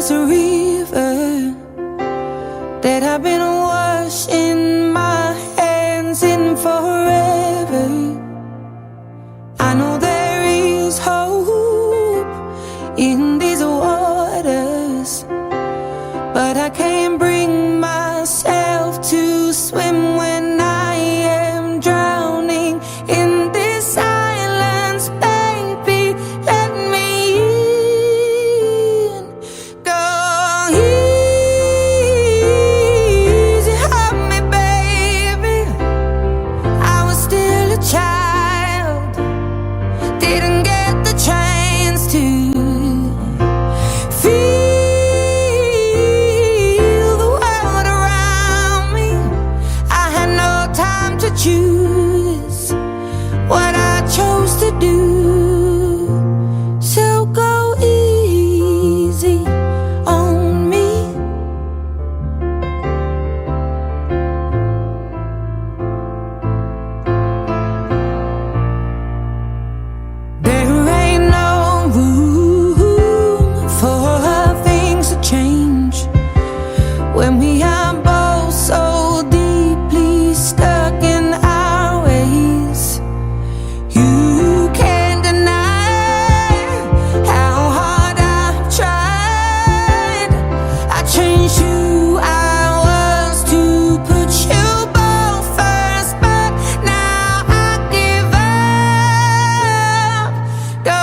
is a river that I've been washing my hands in forever. I know there is hope in these waters, but I can't bring myself to swim when I am drowning in this silence. Baby, let me in. Go easy on me, baby. I was still a child, didn't get the chance to feel the world around me. I had no time to choose what I chose to do. So go easy on me. There ain't no room for things to change when we are both so deeply stuck in our ways. You can't deny how hard I've tried. I changed who I was to put you both first, but now I give up. Go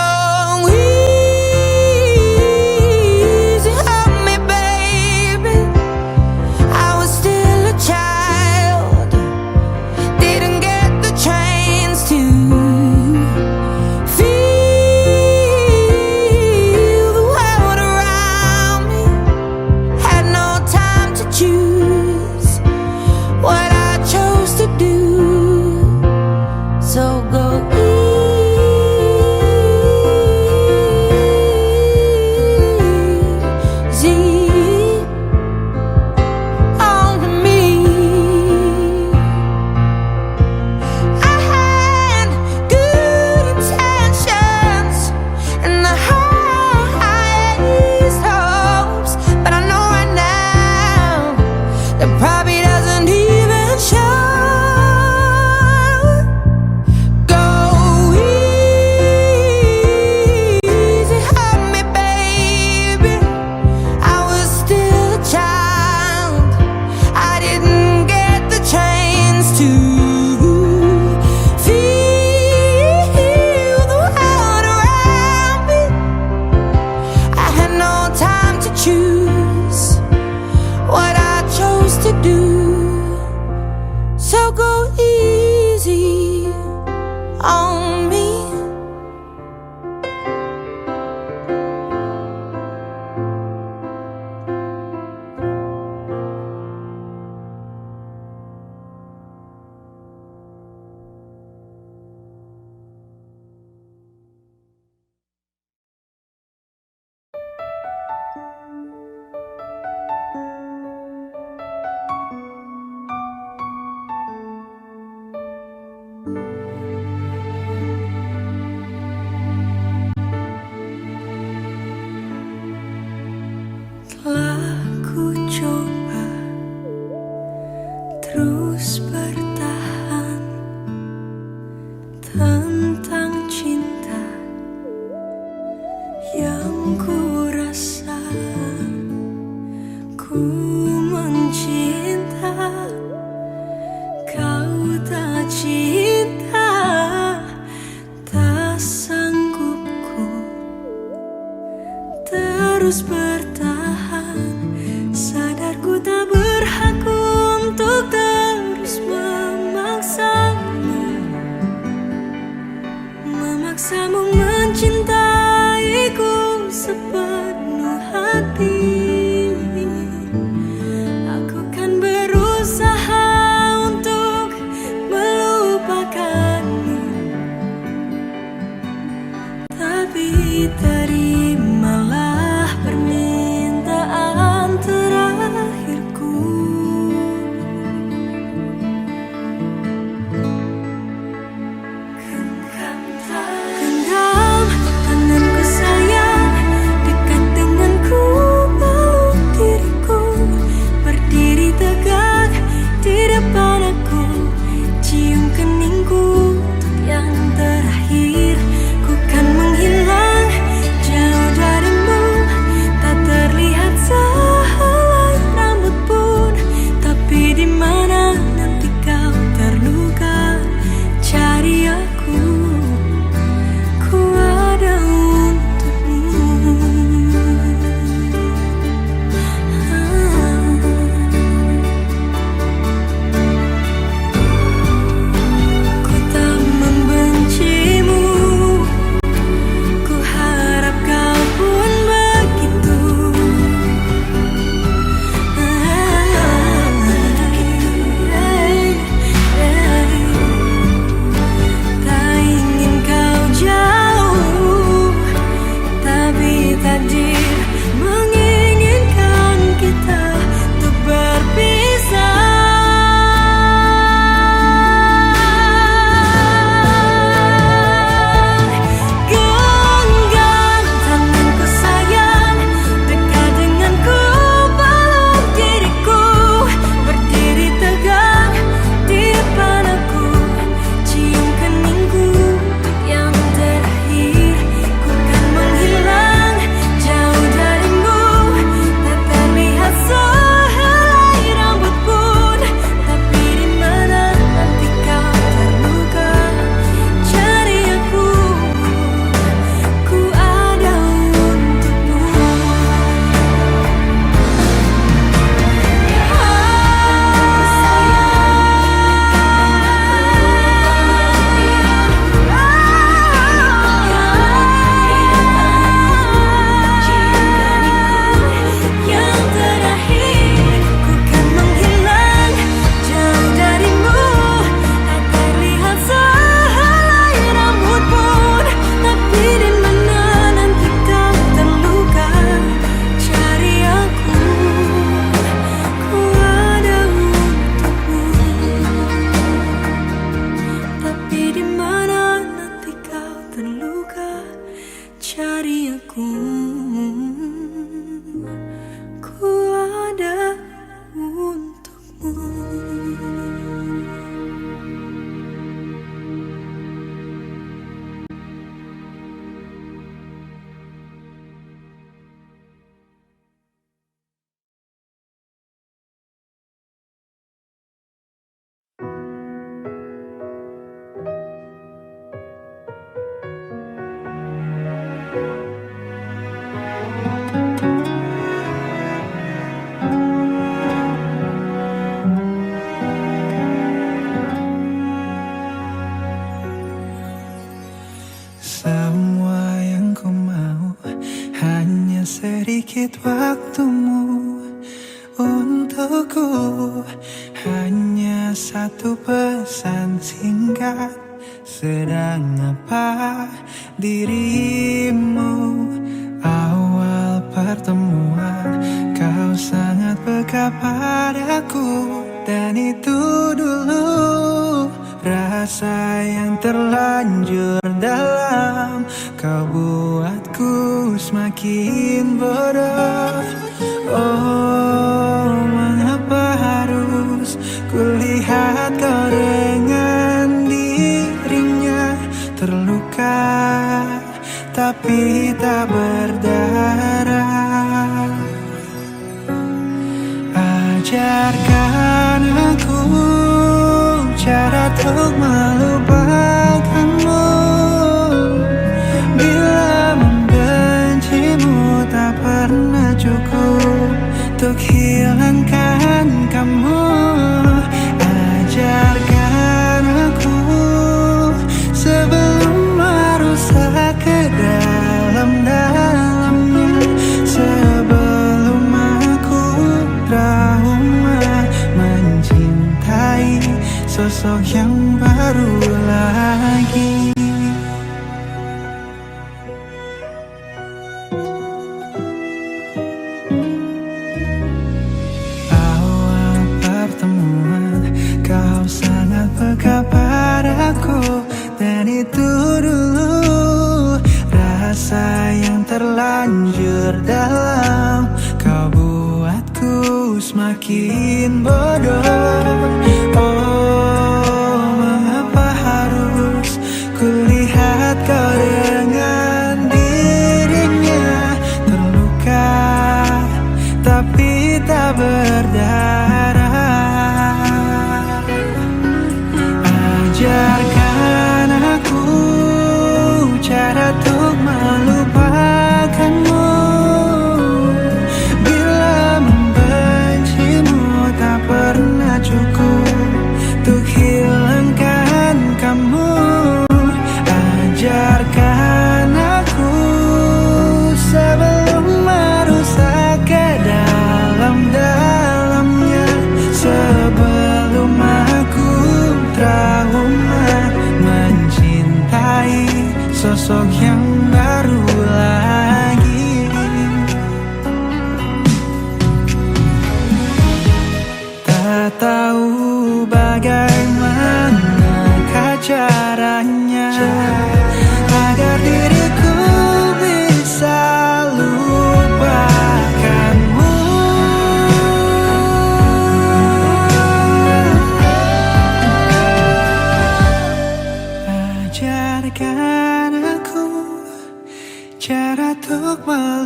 easy on me, baby. I was still a child, didn't get the chance to feel the world around me. Had no time to choose what I chose to do. So go easy on me. I had good intentions and the highest hopes, but I know right now that probably doesn't even show. Go easy on me, baby. I was still a child, I didn't get the chance to feel the world around me. I had no time to choose what I chose to do. So go easy on me. Telah ku coba terus bertahan tentang cinta yang ku rasa. Ku mencinta, kau tak cinta. Tak sanggup ku terus bertahan. Sadar ku tak berhak untuk terus memaksamu mencintaiku sepenuh hati. Aku kan berusaha untuk melupakanmu, tapi terimalah permintaan terakhirku. Genggam tanganku sayang, takdir menginginkan kita untuk berpisah. Genggam tanganku sayang, dekat denganku, peluk diriku, berdiri tegak di depan aku, cium keningku yang terakhir. Ku kan menghilang jauh darimu, tak terlihat sehelai rambut pun. Tapi di mana nanti kau terluka, cari aku, ku ada untukmu. Yang terakhir, ku kan menghilang jauh darimu, tak terlihat sehelai rambut pun. Tapi di mana nanti kau terluka, cari aku, ku ada untukmu. Tapi di mana nanti kau terluka, cari aku, ku ada untukmu. Semua yang ku mau hanya sedikit waktumu untukku. Hanya satu pesan singkat, sedang apa dirimu? Awal pertemuan kau sangat peka padaku, dan itu dulu rasa yang terlanjur dalam. Kau buatku semakin bodoh. Oh, mengapa harus kulihat kau dengan dirinya terluka, tapi tak berdarah. Ajarkan aku cara untuk melupakanmu. Bila membencimu tak pernah cukup untuk hilangkan kamu. Ajarkan aku sebelum merusak ke dalam-dalamnya, sebelum aku trauma mencintai sosok yang baru lagi. Awal pertemuan kau sangat peka padaku, dan itu dulu rasa yang terlanjur dalam. Kau buatku semakin bodoh. Oh, mengapa harus kulihat kau dengan dirinya terluka, tapi tak berdarah. Ajarkan aku cara untuk melupakanmu. Bila membencimu tak pernah cukup untuk hilang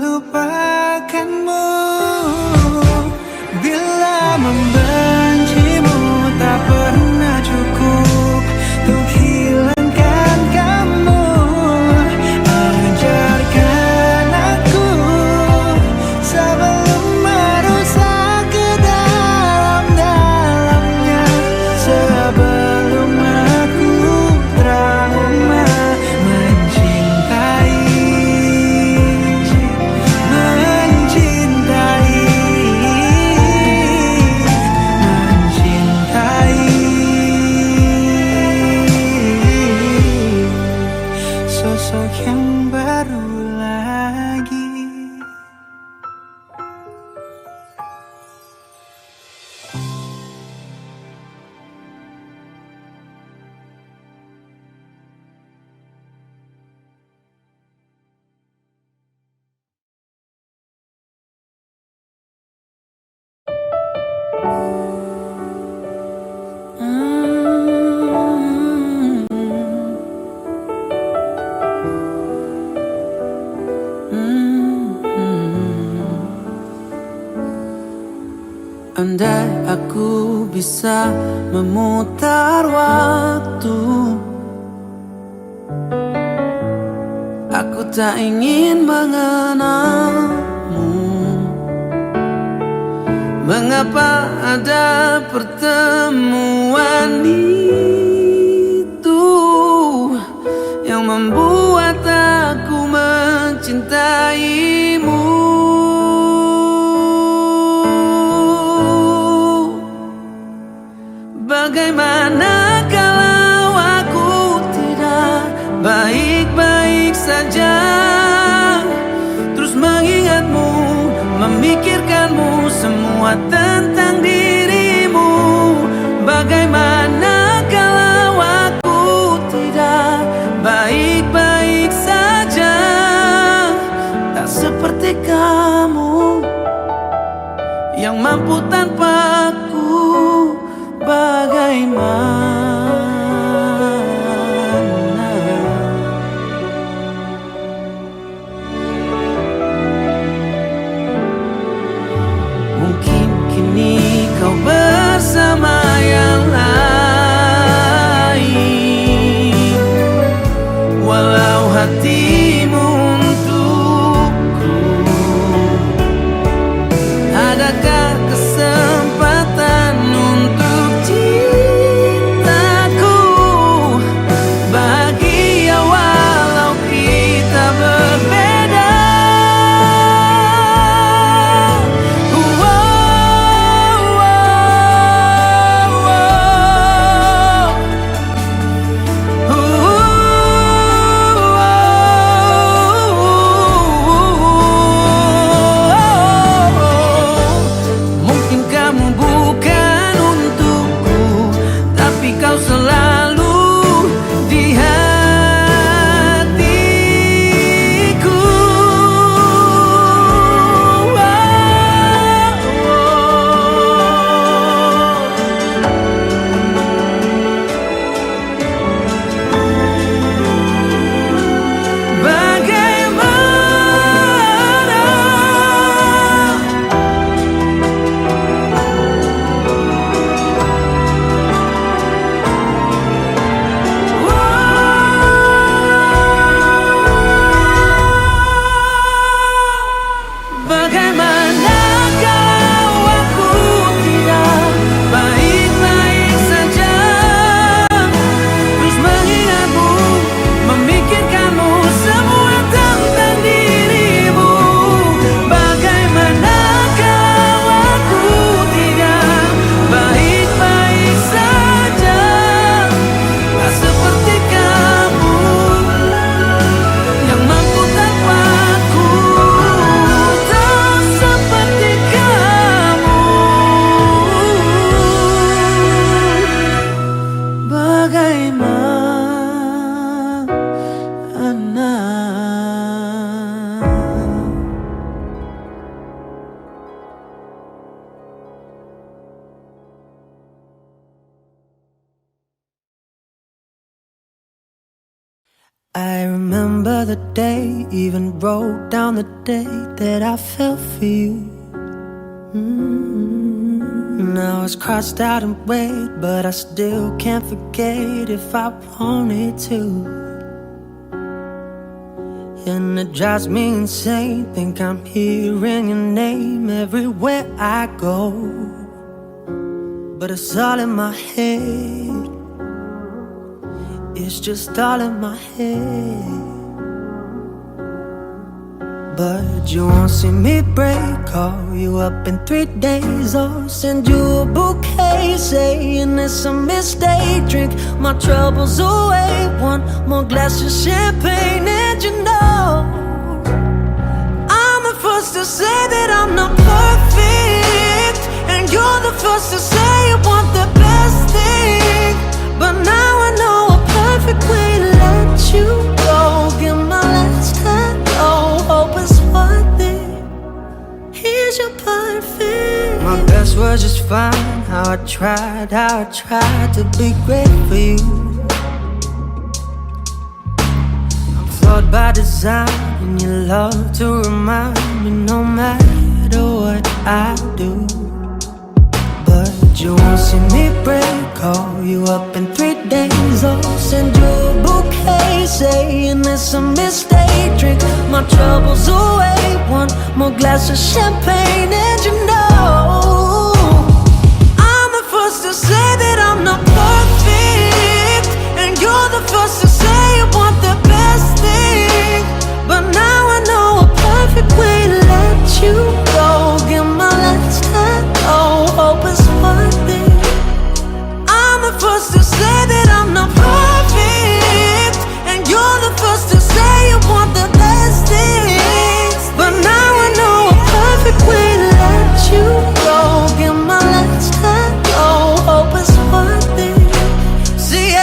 melupakanmu. Bila membencimu tak pernah cukup untuk hilangkan kamu. Ajarkan aku sebelum merusak ke dalam-dalamnya, sebelum aku trauma mencintai, sosok yang baru lagi. Andai aku bisa memutar waktu, aku tak ingin mengenalmu. Mengapa ada pertemuan itu yang membuat aku mencintaimu? Bagaimana kalau aku tidak baik-baik saja, terus mengingatmu, memikirkanmu, semua tentang dirimu. Bagaimana kalau aku tidak baik-baik saja, tak seperti kamu yang mampu tanpaku. Bagaimana mungkin kini kau bersama yang lain, walau hatimu untukku. Adakah kesempatan untuk cintaku bahagia walau kita berbeda? Mungkin kamu bukan untukku, tapi kau selalu di hatiku. Bagaimana kalau aku tidak baik-baik saja, terus mengingatmu, memikirkanmu, semua tentang dirimu. Bagaimana kalau aku tidak baik-baik saja, tak seperti kamu yang mampu tanpaku. Tak I remember the day, even wrote down the day that I fell for you. Now it's crossed out and weighed, but I still can't forget if I wanted to. And it drives me insane, think I'm hearing your name everywhere I go. But it's all in my head, it's just all in my head. But you won't see me break, call you up in 3 days, or send you a bouquet saying it's a mistake. Drink my troubles away, one more glass of champagne. And you know I'm the first to say that I'm not perfect, and you're the first to say you want the best thing. But now I know a perfect way to let you go. Give my last hello, hope it's worth it. Here's your perfect. My best was just fine. How I tried to be great for you. I'm flawed by design, and you love to remind me no matter what I do. But you won't see me break, call you up in 3 days, or send you a bouquet saying it's a mistake. Drink my troubles away, one more glass of champagne. And you know I'm the first to say that I'm not perfect, and you're the first to say you want the best thing. But now I know a perfect way to let you go. Give my last hello, hope it's worth it. I'm the first to say that I'm not perfect, and you're the first to say you want the best things. But now I know a perfect way to let you go. Give my last hello, hope it's worth it. See,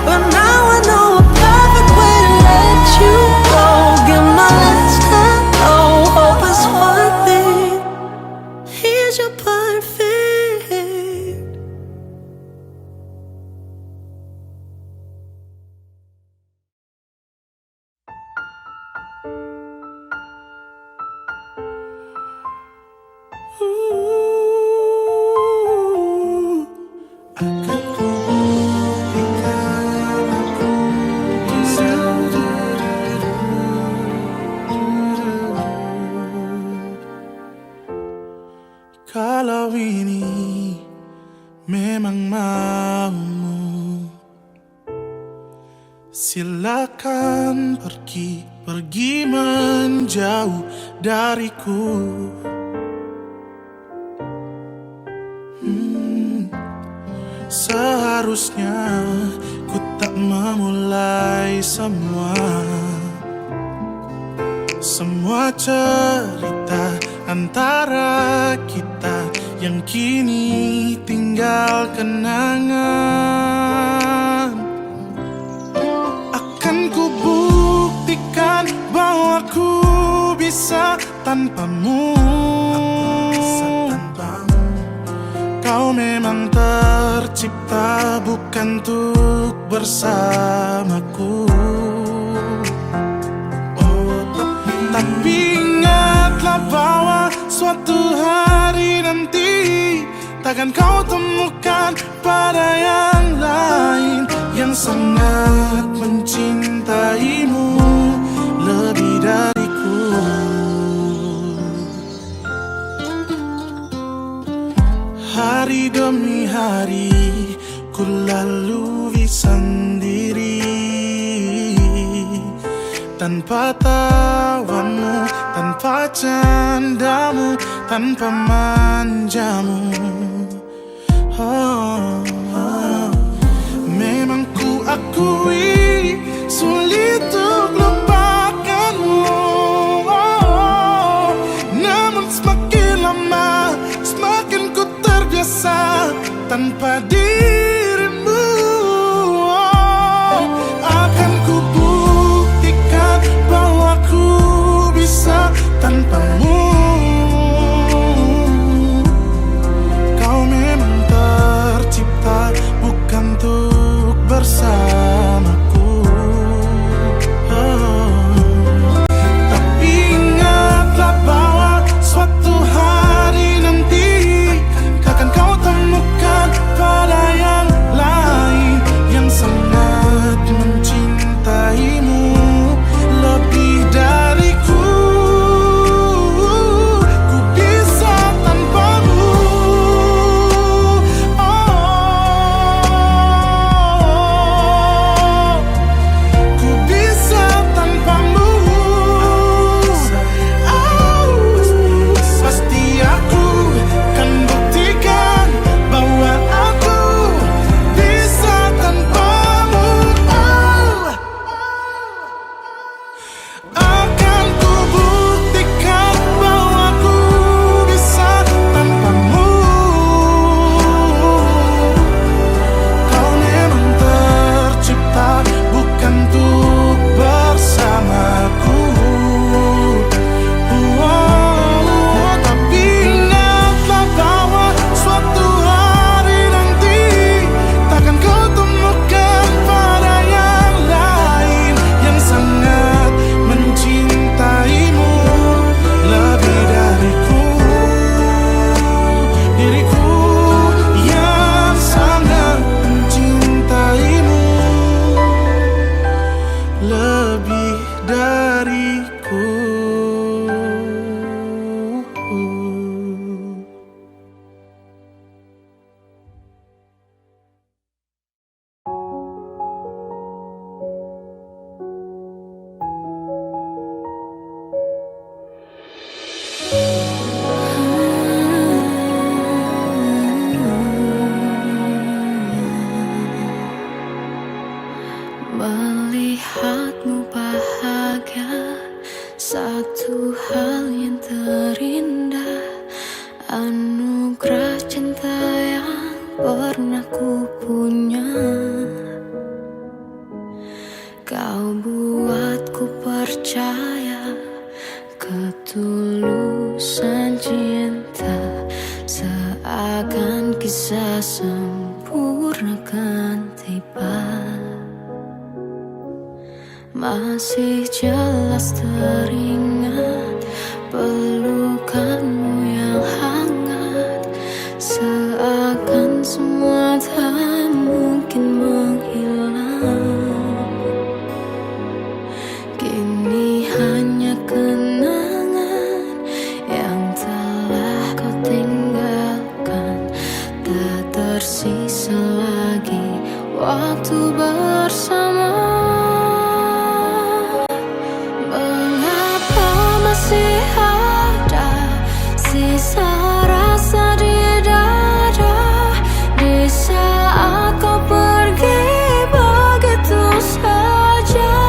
but now I know a perfect way to let you go. Give my last hello, hope it's worth it. Here's your perfect. Kalau ini memang maumu, silakan pergi menjauh dariku. Seharusnya ku tak memulai semua cerita antara kita yang kini tinggal kenangan. Akan ku buktikan bahwa ku bisa tanpamu. Kau memang tercipta bukan untuk bersamaku. Tapi ingatlah bahwa suatu hari nanti takkan kau temukan pada yang lain yang sangat mencintaimu lebih dariku. Hari demi hari ku lalui sendiri, tanpa tawamu, tanpa candamu, tanpa manjamu. Memang ku akui sulit untuk lupakanmu. Namun semakin lama semakin ku terbiasa tanpa dirimu. Akan ku buktikan bahwa ku bisa tanpamu. Melihatmu bahagia, satu hal yang terindah, anugerah cinta yang pernah ku punya. Kau buatku percaya ketulusan cinta, seakan kisah sempurna kan tiba. Masih jelas teringat pelukanmu yang hangat, seakan semua tak mungkin menghilang. Kini hanya kenangan yang telah kau tinggalkan, tak tersisa lagi waktu bersama. Masih ada sisa rasa di dada, di saat kau pergi begitu saja.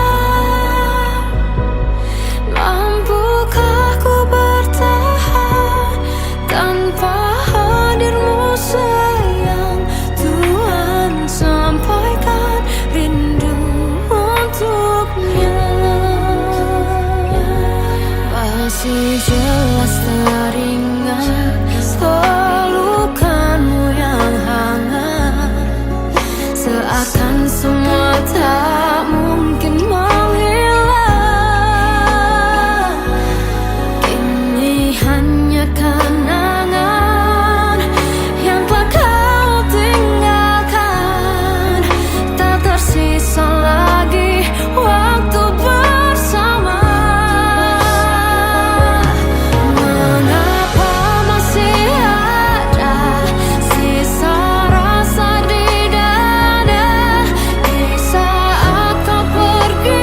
Mampukah ku bertahan tanpa hadirmu sayang? Tuhan sampaikan rindu untuknya. Masih jelas teringat pelukanmu yang hangat, seakan semua tak mungkin menghilang. Kini hanya kenangan yang telah kau tinggalkan, tak tersisa lagi waktu bersama. Pergi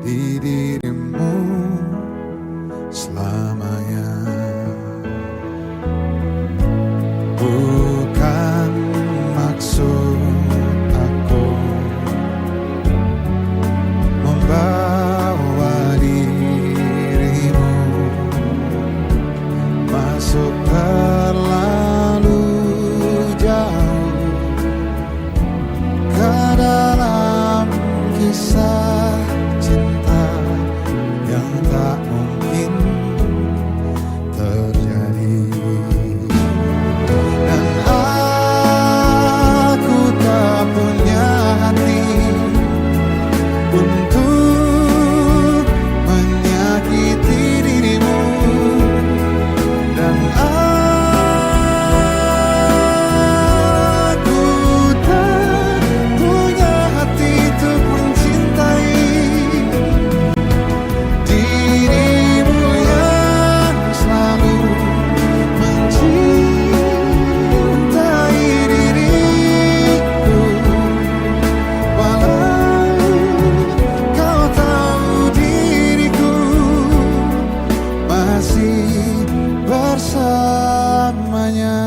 di dirimu selamanya. Bukan maksud aku membawa dirimu masuk terlalu jauh ke dalam kisah cinta yang tak mungkin terjadi. Dan aku tak punya hati untuk menyakiti dirimu. Dan aku tak punya hati untuk mencintai dirimu yang selalu mencintai diriku. Walau kau tahu diriku masih bersamanya.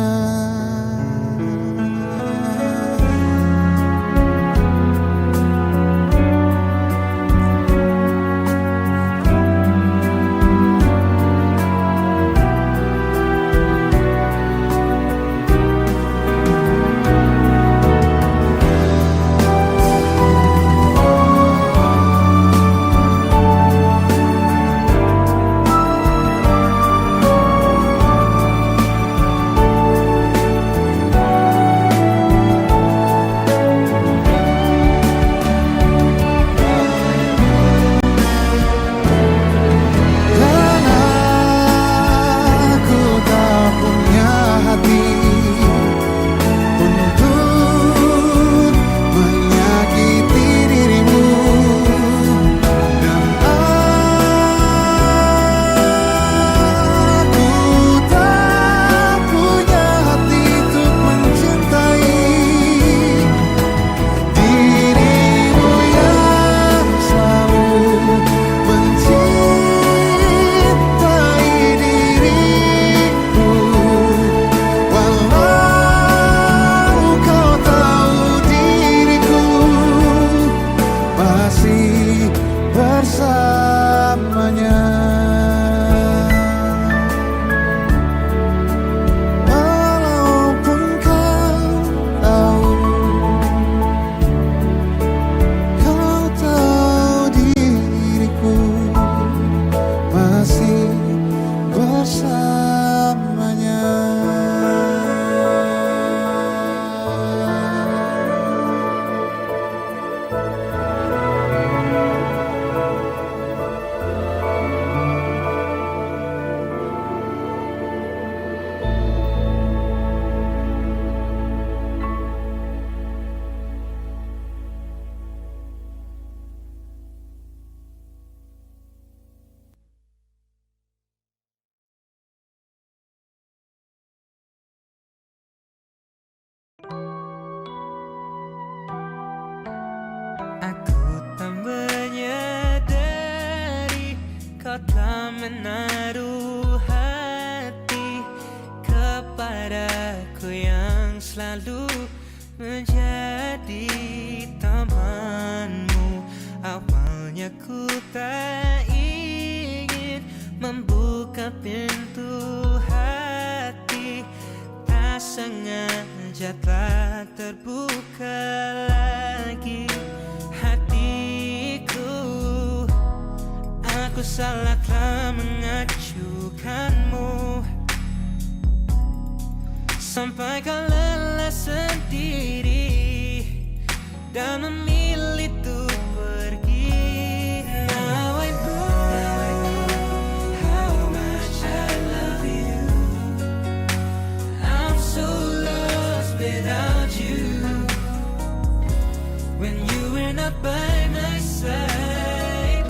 Dan aku tak punya hati untuk menyakiti dirimu. Dan aku tak punya hati untuk mencintai dirimu yang selalu mencintai diriku. Walau kau tahu diriku masih bersamanya. Walaupun kau tahu diriku masih bersamanya. Aku tak menyadari kau telah menaruh hati kepadaku yang selalu menjadi temanmu. Awalnya ku tak ingin membuka pintu hati, tak sengaja telah terbuka lagi hatiku. Aku salah telah mengacukanmu sampai kau lelah sendiri dan memilih untuk pergi. Now I know how much I love you. I'm so lost without you. When you were not by my side,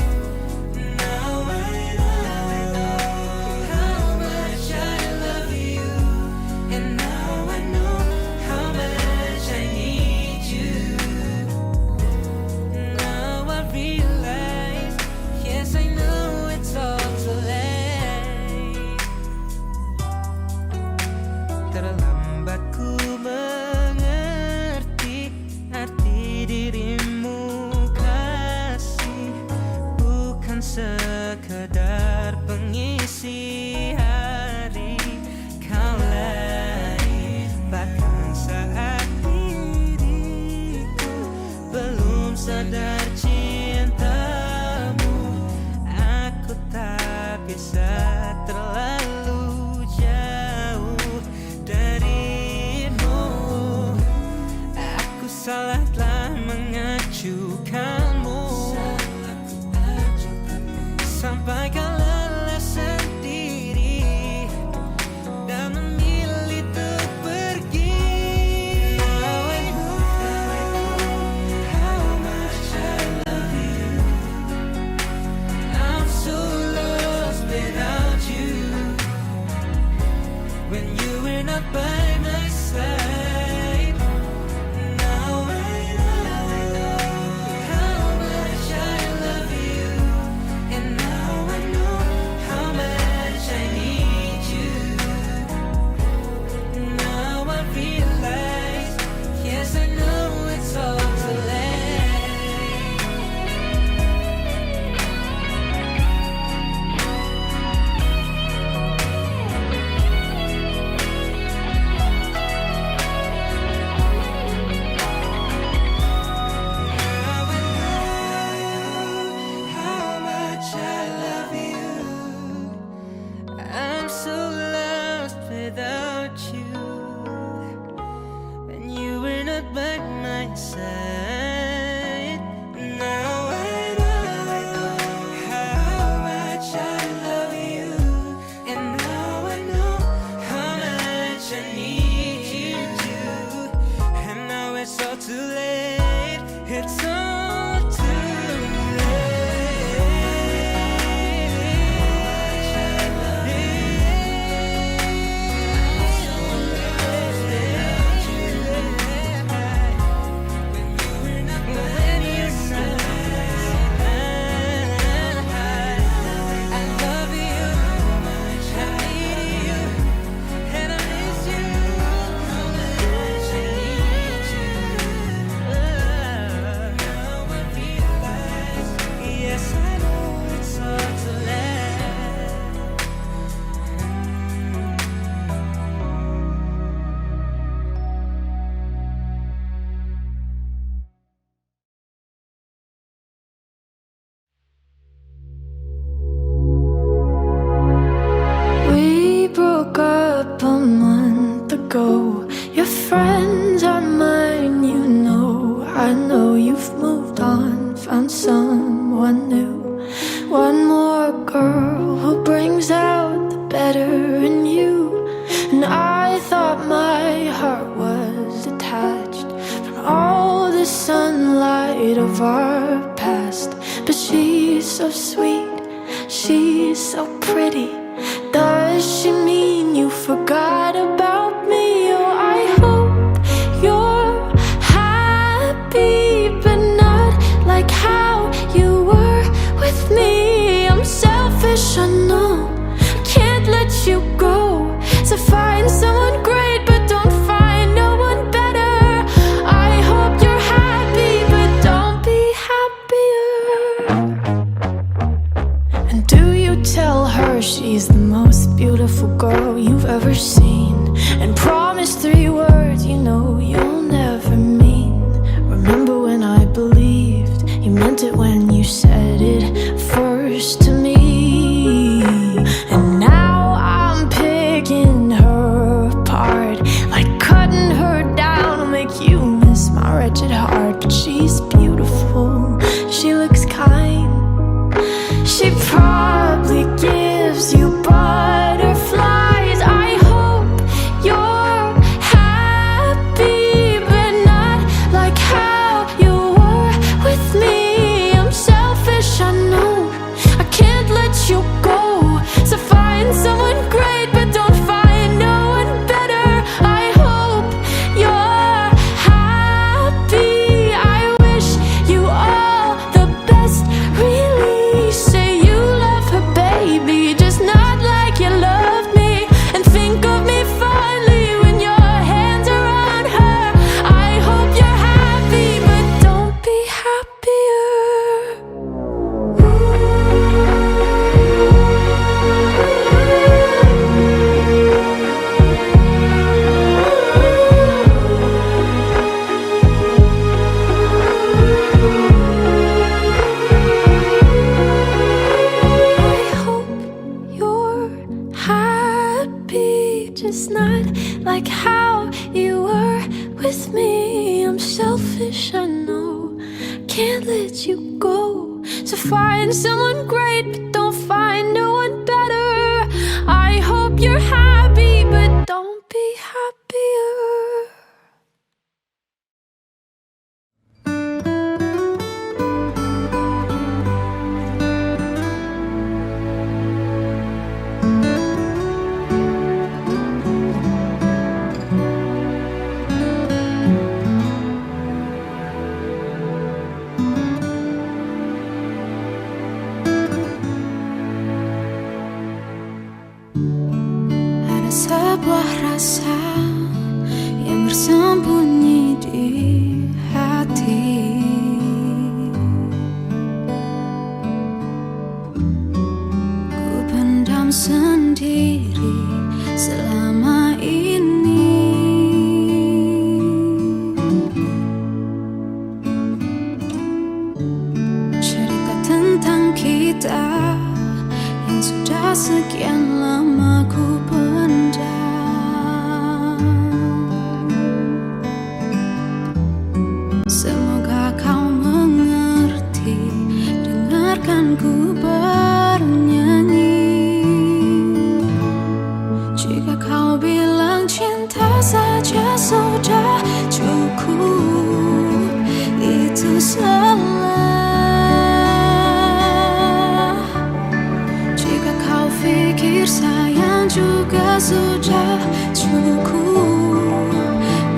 now I know how much I love you. And now I know how much I need you. bukan sekadar pengisi hari. Kau lain bahkan saat diriku belum sadar cintamu. Aku tak bisa terlalu jauh darimu. Aku salah telah mengacukanmu sampai kau lelah sendiri dan memilih untuk pergi. Now I know how much I love you. I'm so lost without you. When you were not by my side. Now I know how much I love you. And now I know how much I need you. Now I realize, yes I know it's all too late. Now I know how much I love you. I'm so lost without you. When you were not by my side. Now I know how much I love you. And now I know how much I need you. And now it's all too late. It's all too yes, I know it's all too late. We broke up a month ago. Your friends are mine, you know. I know you've moved on, found someone new. One more girl who brings out the better in you. And I thought my heart was detached from all the sunlight of our past. But she's so sweet, she's so pretty. Does she mean you forgot about me? Oh, I hope you're happy, but not like how you were with me. I'm selfish, I know, can't let you go. So find someone great, but don't find no one better. I hope you're happy, but don't be happier. And do you tell her she's the most beautiful girl you've ever seen? And promise 3 words you know you'll never mean. Remember when I believed you meant it when you said it first to me. And now I'm picking her apart, like cutting her down will make you miss my wretched heart. But she's beautiful, she looks kind, she probably gives you butterflies. I hope you're happy. much I know. Can't let you go. So find someone great, but don't find no one better. I hope you're happy, but don't be happier. Ada sebuah rasa yang bersembunyi di hati. Ku pendam sendiri selama ini. Cerita tentang kita yang sudah sekian lama ku pendam. Semoga kau mengerti, dengarkan ku bernyanyi. Jika kau bilang cinta saja sudah cukup, itu salah. Pikir sayang juga sudah cukup,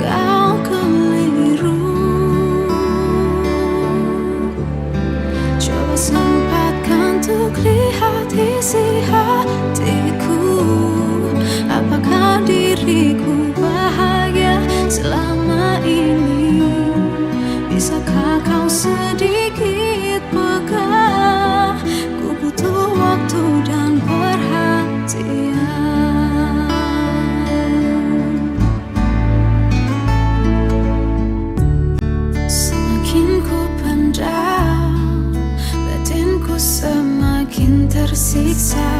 kau keliru. Coba sempatkan untuk lihat isi hatiku. Apakah diriku bahagia selama ini? Bisakah kau sedikit peka? Ku butuh waktu dan semakin ku pendam, batinku semakin tersiksa.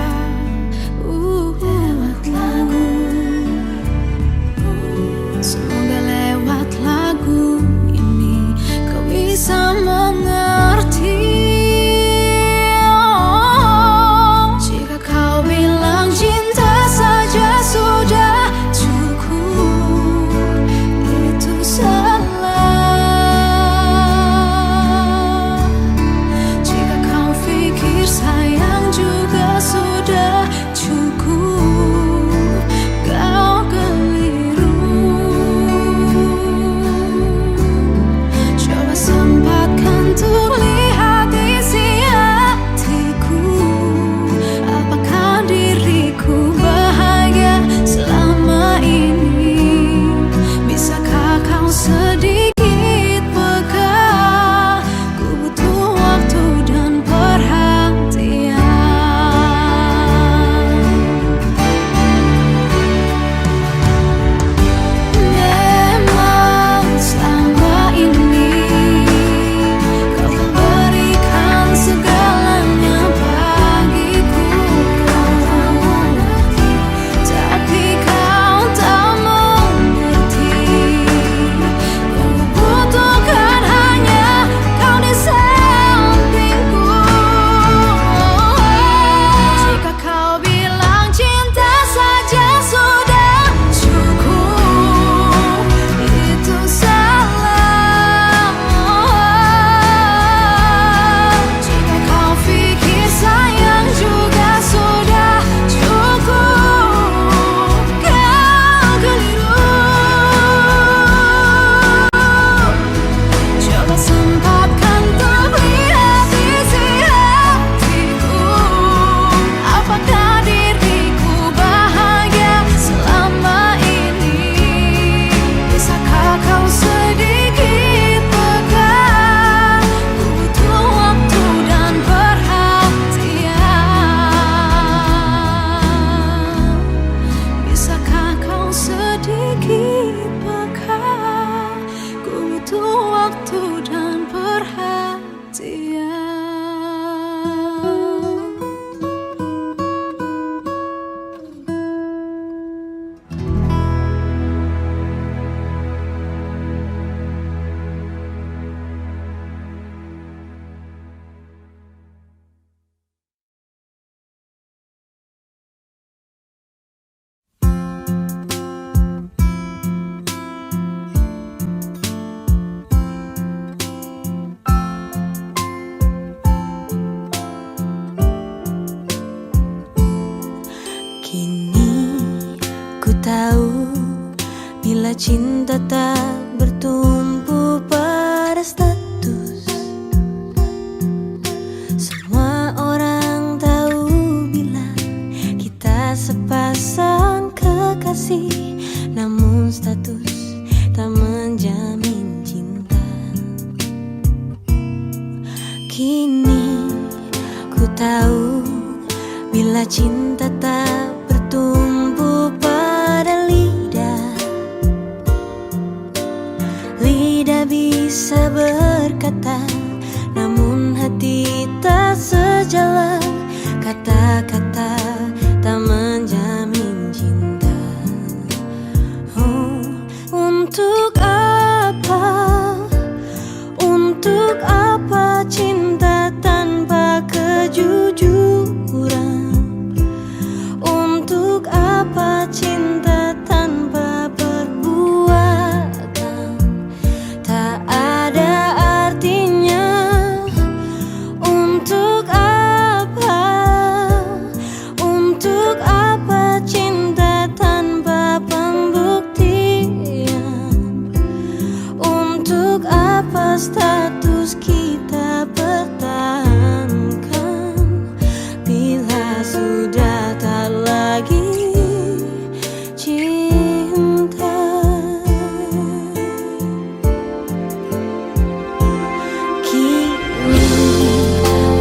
Lewat lagu, semoga lewat lagu ini kau bisa mengerti. Sudah cukup, itu salah. Jika kau pikir sayang juga sudah Bila cinta tak bertumpu pada status, semua orang tahu bila kita sepasang kekasih. Namun status tak menjamin cinta. Kini ku tahu bila cinta tak bertumpu pada lidah. Lidah bisa berkata, namun hati tak sejalan. Kata-kata tak menjamin cinta. Oh, untuk apa? Untuk apa cinta tanpa kejujuran? Untuk apa cinta tanpa perbuatan? Tak ada artinya. Untuk apa? Untuk apa cinta tanpa pembuktian? Untuk apa status kita pertahankan bila sudah tak lagi cinta? Kini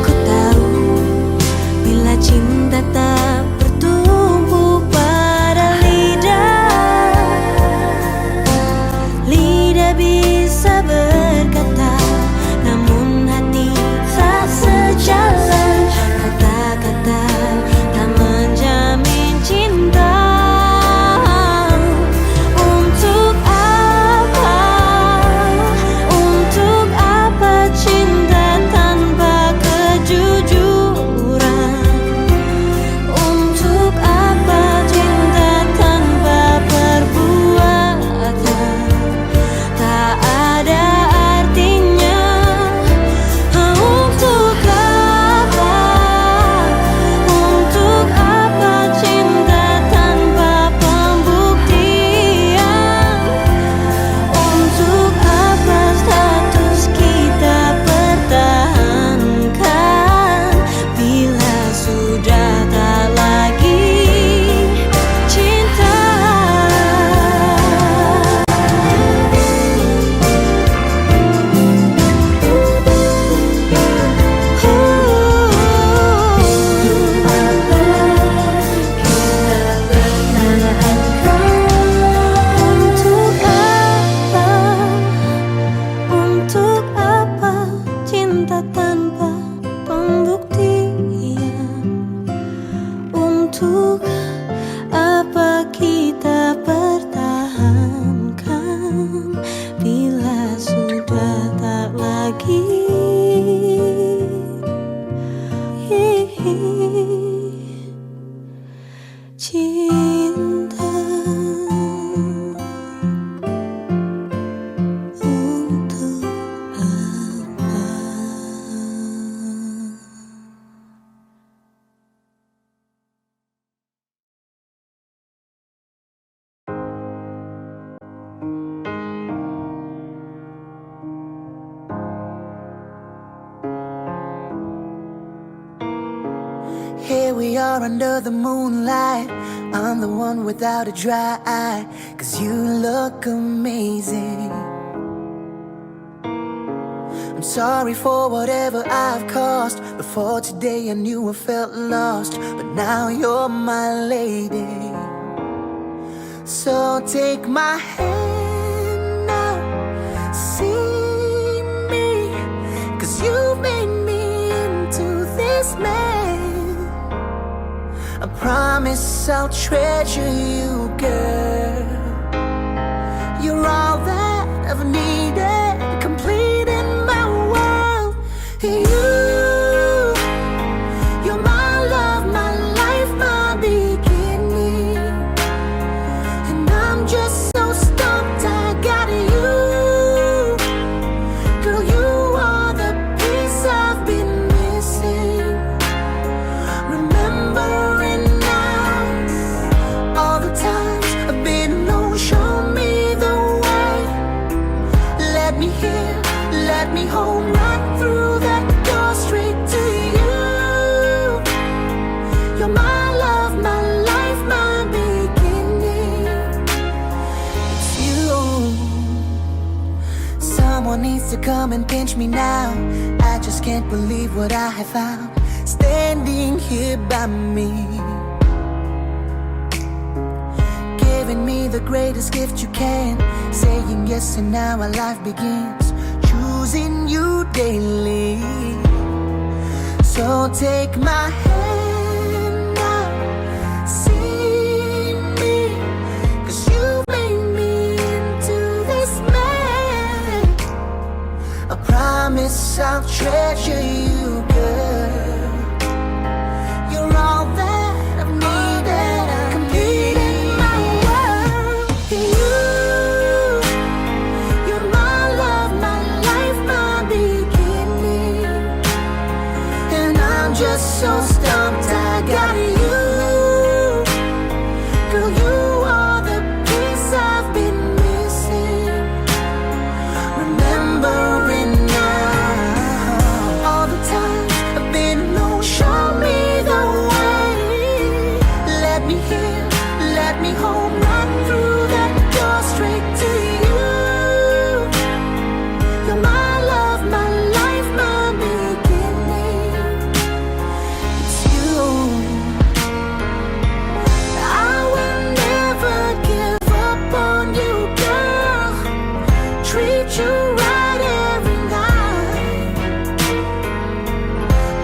ku tahu bila cinta tak bertumpu pada lidah. Lidah bisa berkata, namun hati tak sejalan. Kata-kata tak menjamin cinta. Untuk apa? Untuk apa cinta tanpa kejujuran? Untuk apa cinta tanpa perbuatan? Tak ada artinya. Untuk apa? Untuk apa cinta tanpa pembuktian? Untuk apa status kita pertahankan bila sudah tak lagi cinta? Untuk apa cinta tanpa pembuktian? Untuk apa kita pertahankan bila sudah tak lagi cinta? Untuk apa? Here we are under the moonlight. I'm the one without a dry eye, 'cause you look amazing. I'm sorry for whatever I've caused. Before today I knew I felt lost, but now you're my lady. So take my hand now, see me, 'cause you've made me into this man. I promise I'll treasure you, girl. You're all that I've needed, complete in my world. You're my love, my life, my beginning. And I'm just so stoked I got you. Girl, you are the piece I've been missing. Remembering now all the times I've been alone, show me the come and pinch me now. I just can't believe what I have found, standing here by me, giving me the greatest gift you can, saying yes and now our life begins, choosing you daily. So take my hand now, see me, 'cause you made me into this man. I promise I'll treasure you, girl. You're all that I've needed, completing my world. You're my love, my life, my beginning. And I'm just so stumped I got you. Girl, you are the piece I've been missing. Remembering now all the times I've been alone. Show me the way. Let me hear, let me home, right through that door straight to you. You're my love, my life, my beginning. It's you. I will never give up on you, girl. Treat you right every night.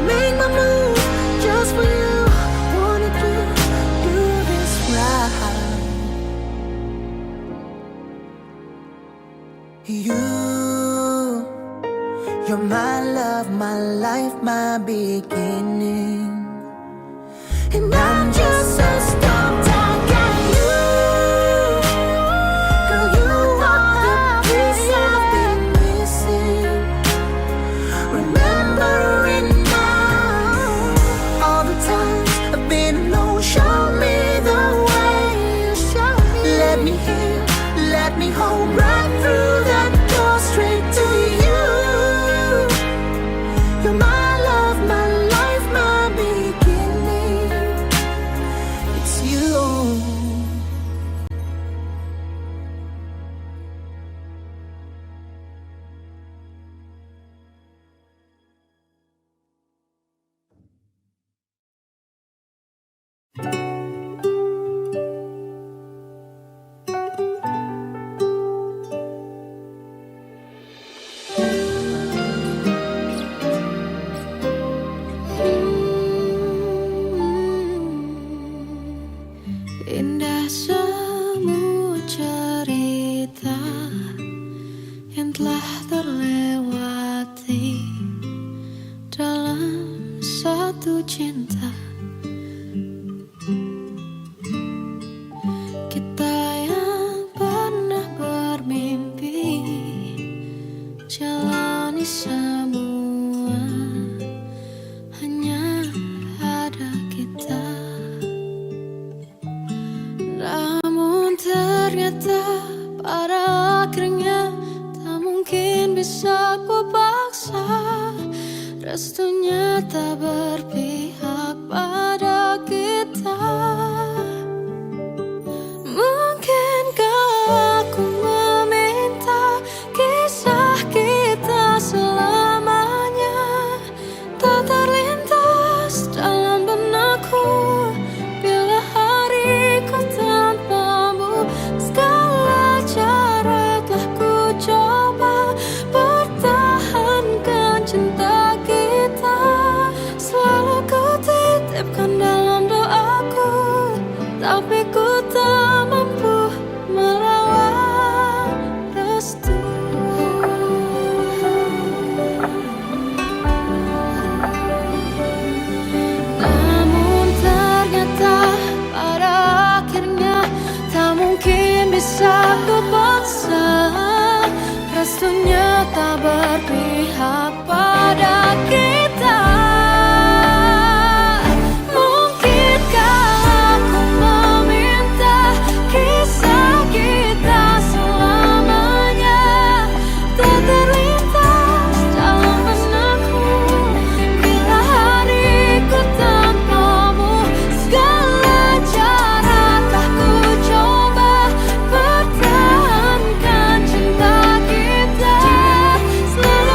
Make my move just for you. Wanna do this right. You're my love, my life, my beginning. And I'm just so stumped I got you. Girl, you are the piece I've been missing. Remembering now all the times I've been alone. Show me the way. Let me hear, let me home, right through that door straight to you. You're my love, my life, my beginning. It's you. Indah semua cerita yang telah terlewati dalam satu cinta. Kita yang pernah bermimpi jalani semua, hanya ada kita. Namun ternyata pada akhirnya tak mungkin bisa ku paksa. Restunya tak berpihak pada kita. Mungkinkah aku meminta kisah kita selamanya tak terlintas dalam benakku bila hariku tanpamu. Segala cara telah ku coba pertahankan cinta kita. Selalu ku titipkan dalam doaku, tapi ku tak mampu merawat restu. Namun ternyata pada akhirnya tak mungkin bisa ku paksa. Restunya tak berpihak pada kita. Mungkinkah aku meminta kisah kita selamanya tak terlintas dalam benakku bila hariku tanpamu. Segala cara telah ku coba pertahankan cinta kita. Selalu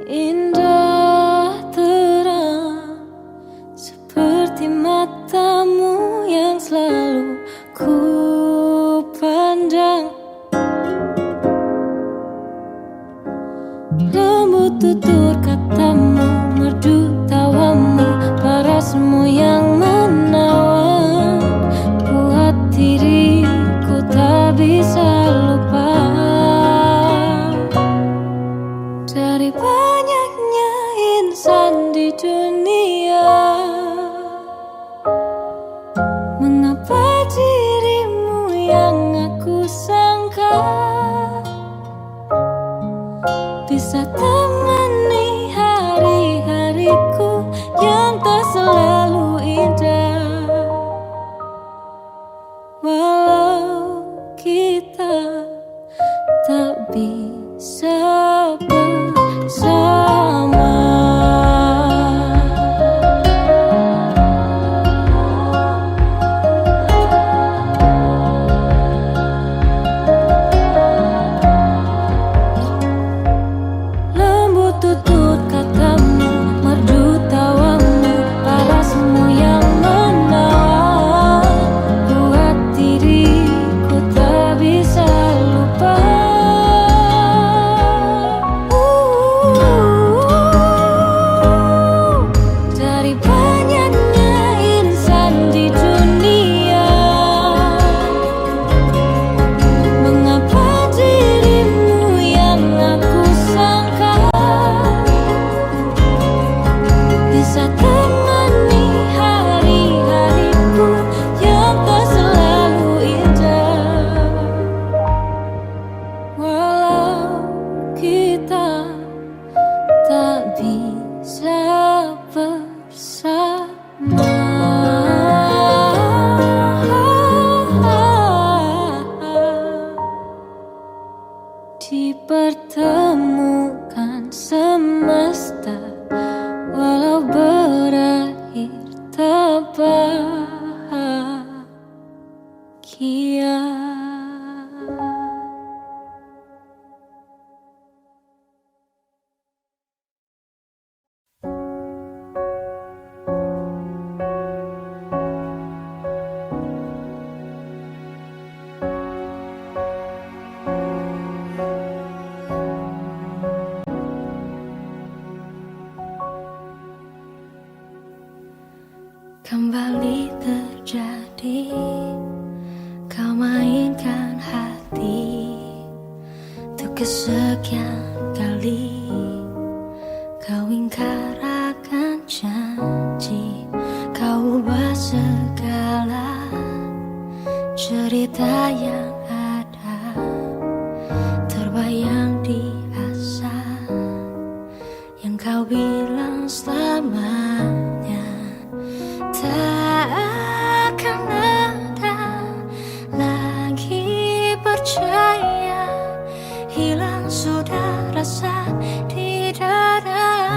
indah terang seperti matamu yang selalu ku pandang. Lembut tutur katamu, merdu tawamu, parasmu yang menawan, buat diriku tak bisa lupa. Dari banyaknya insan di dunia, mengapa dirimu yang aku sangka bisa temani hari-hariku yang tak selalu indah. Walau kita tak bisa bersama. Lembut tutur katamu, merdu tawamu, parasmu yang menawan, buat diriku tak bisa lupa. Dari banyaknya insan di dunia, mengapa dirimu yang aku sangka bisa temani hari-hariku yang tak selalu indah. Walau kita tak bisa bersama. Dipertemukan semesta, walau berakhir tak bahagia. Kembali terjadi, kau mainkan hati untuk kesekian kali. Kau ingkar akan janji, kau ubah segala cerita yang ada, terbayang di asa yang kau bilang selamanya tak akan ada lagi. Percaya hilang sudah rasa di dada.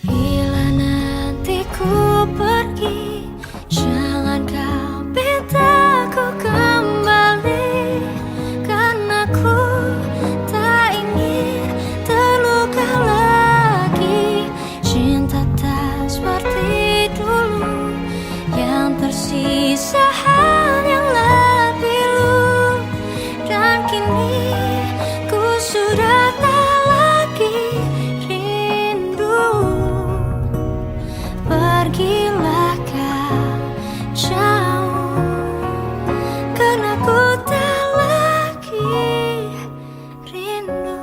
Bila nanti ku pergi, jangan kau minta ku kembali, karena ku tak ingin terluka lagi. Cinta tak seperti dulu, yang tersisa hanyalah pilu. Dan kini ku sudah tak lagi rindu. Pergilah kau jauh, karena ku tak lagi rindu.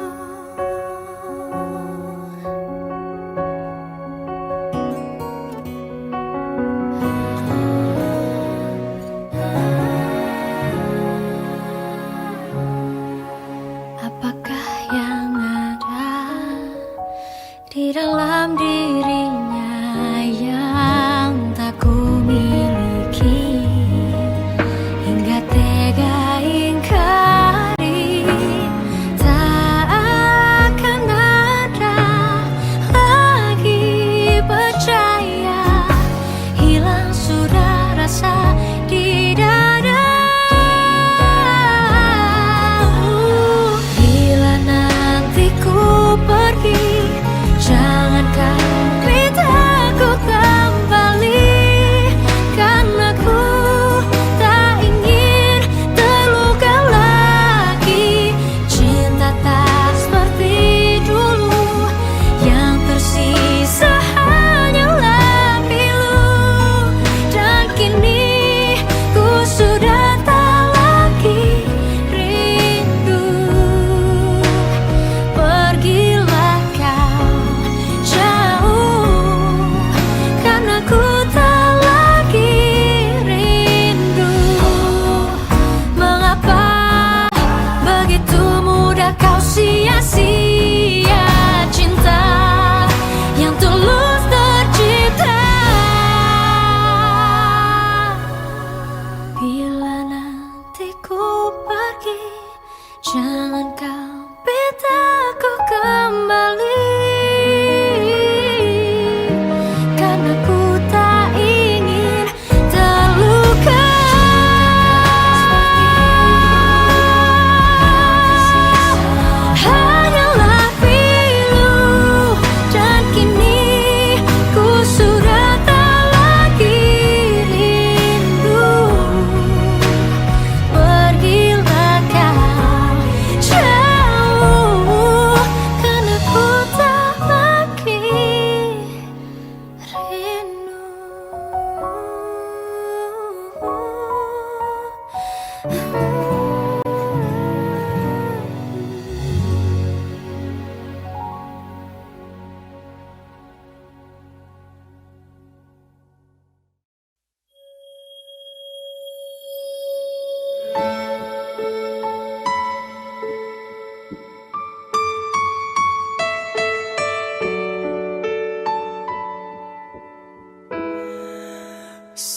Jangan kau pintaku kembali, karena ku tak ingin terluka. Hanyalah pilu, dan kini ku sudah tak lagi rindu. Pergilah kau jauh, karena ku tak lagi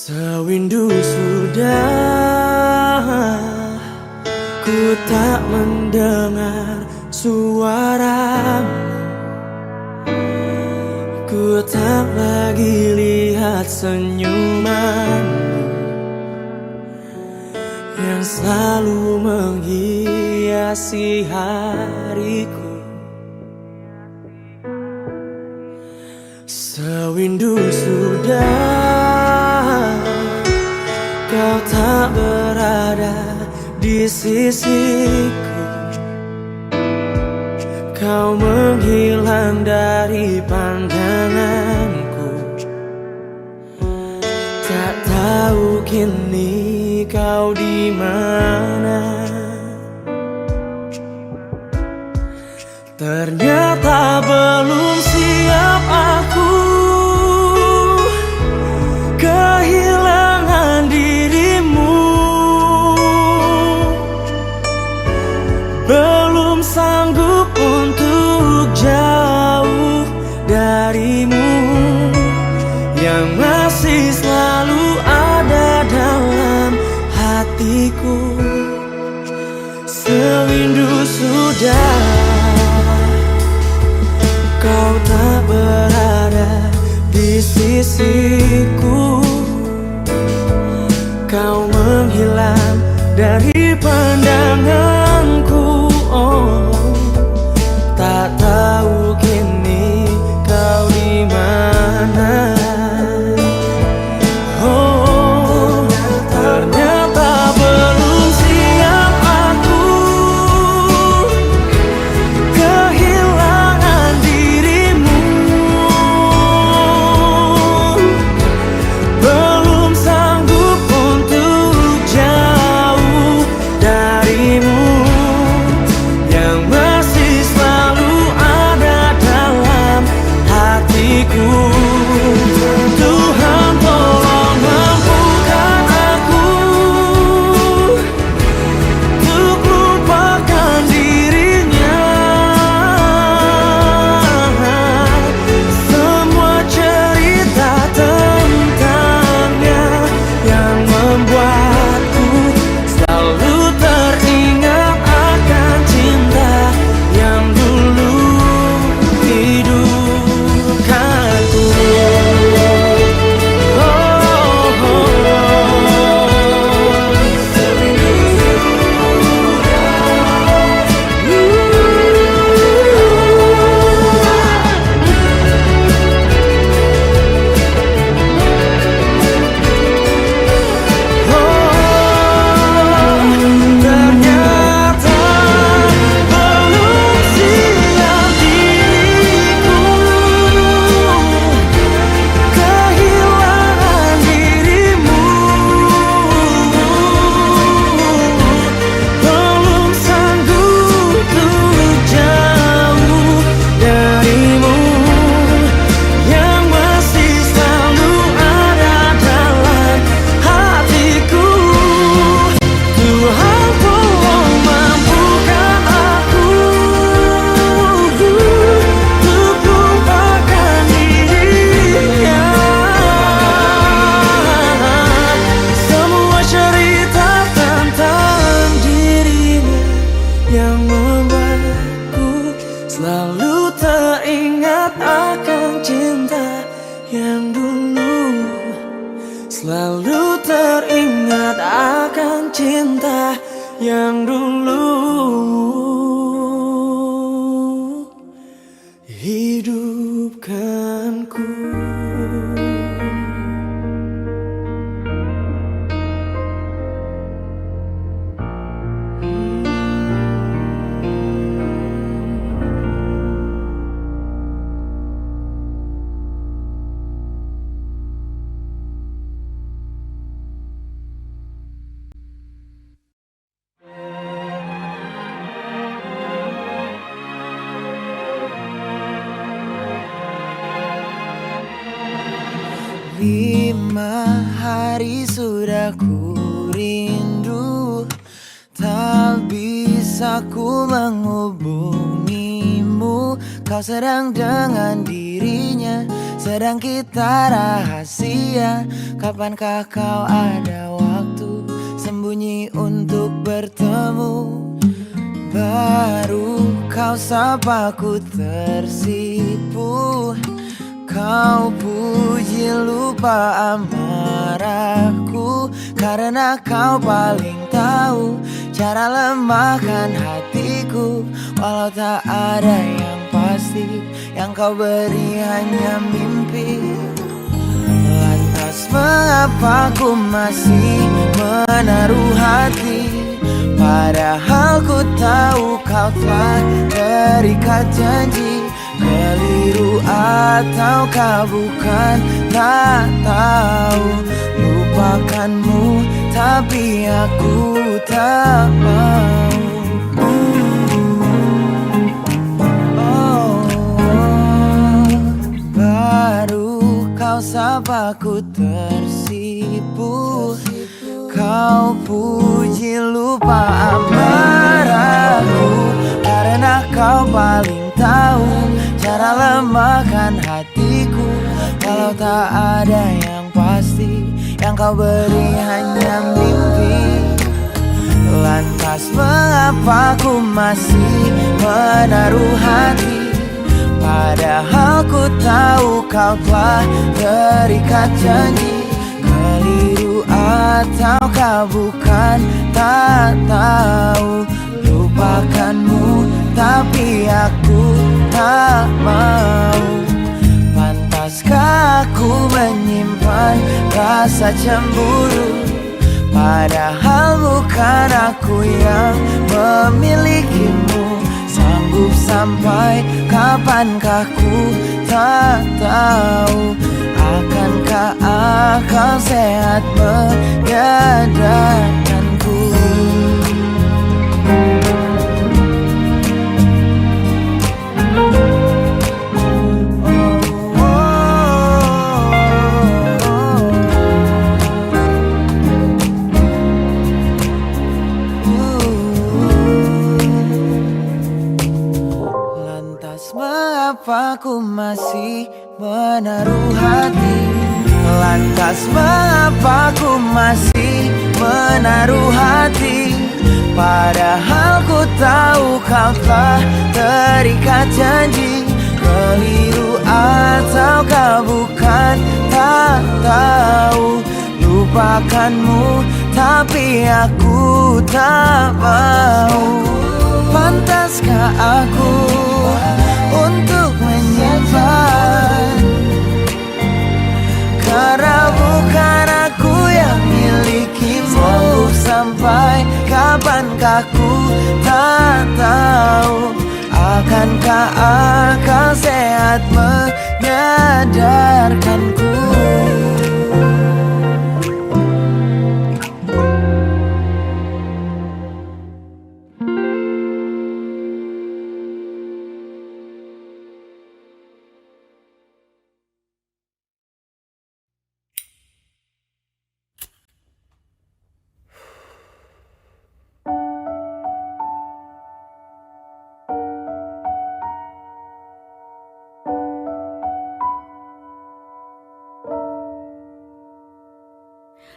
Sewindu sudah ku tak mendengar suaramu, ku tak lagi lihat senyumanmu yang selalu menghiasi hariku. Sewindu sudah kau tak berada di sisiku, kau menghilang dari pandanganku. Tak tahu kini kau di mana. Ternyata belum siap aku kehilangan dirimu, belum sanggup untuk jauh darimu yang masih selalu ada dalam hatiku. Sewindu sudah kau tak berada di sisiku, kau menghilang dari pandanganku. Oh, tak tahu kini kau di mana. Oh, ternyata belum siap aku kehilangan dirimu, belum sanggup untuk jauh darimu membuatku selalu teringat akan cinta yang dulu. Selalu teringat akan cinta yang dulu. Hidupkanku. Lima hari sudah ku rindu, tak bisa ku menghubungimu. Kau sedang dengan dirinya, sedang kita rahasia. Kapankah kau ada waktu sembunyi untuk bertemu? Baru kau sapa ku tersipu. Kau puji lupa amarahku, karena kau paling tahu cara lemahkan hatiku. Walau tak ada yang pasti, yang kau beri hanya mimpi. Lantas mengapa ku masih menaruh hati, padahal ku tahu kau telah terikat janji. Keliru ataukah bukan, tak tahu. Lupakanmu tapi aku tak mau. Baru kau sapa ku tersipu. Kau puji lupa amarahku, karena kau paling tahu cara lemahkan hatiku. Walau tak ada yang pasti, yang kau beri hanya mimpi. Lantas mengapa ku masih menaruh hati, padahal ku tahu kau telah terikat janji. Keliru ataukah bukan, tak tahu. Lupakanmu tapi aku tak mau. Pantaskah aku menyimpan rasa cemburu, padahal bukan aku yang memilikimu. Sanggup sampai kapankah ku tak tahu. Akankah akal sehat menyadarkanku? Lantas mengapa ku masih menaruh hati? Lantas mengapa ku masih menaruh hati, padahal ku tahu kau telah terikat janji. Keliru ataukah bukan, tak tahu. Lupakanmu tapi aku tak mau. Pantaskah aku untuk menyimpan, karena bukan aku yang milikimu. Sampai kapankah ku tak tahu. Akankah akal sehat menyadarkanku?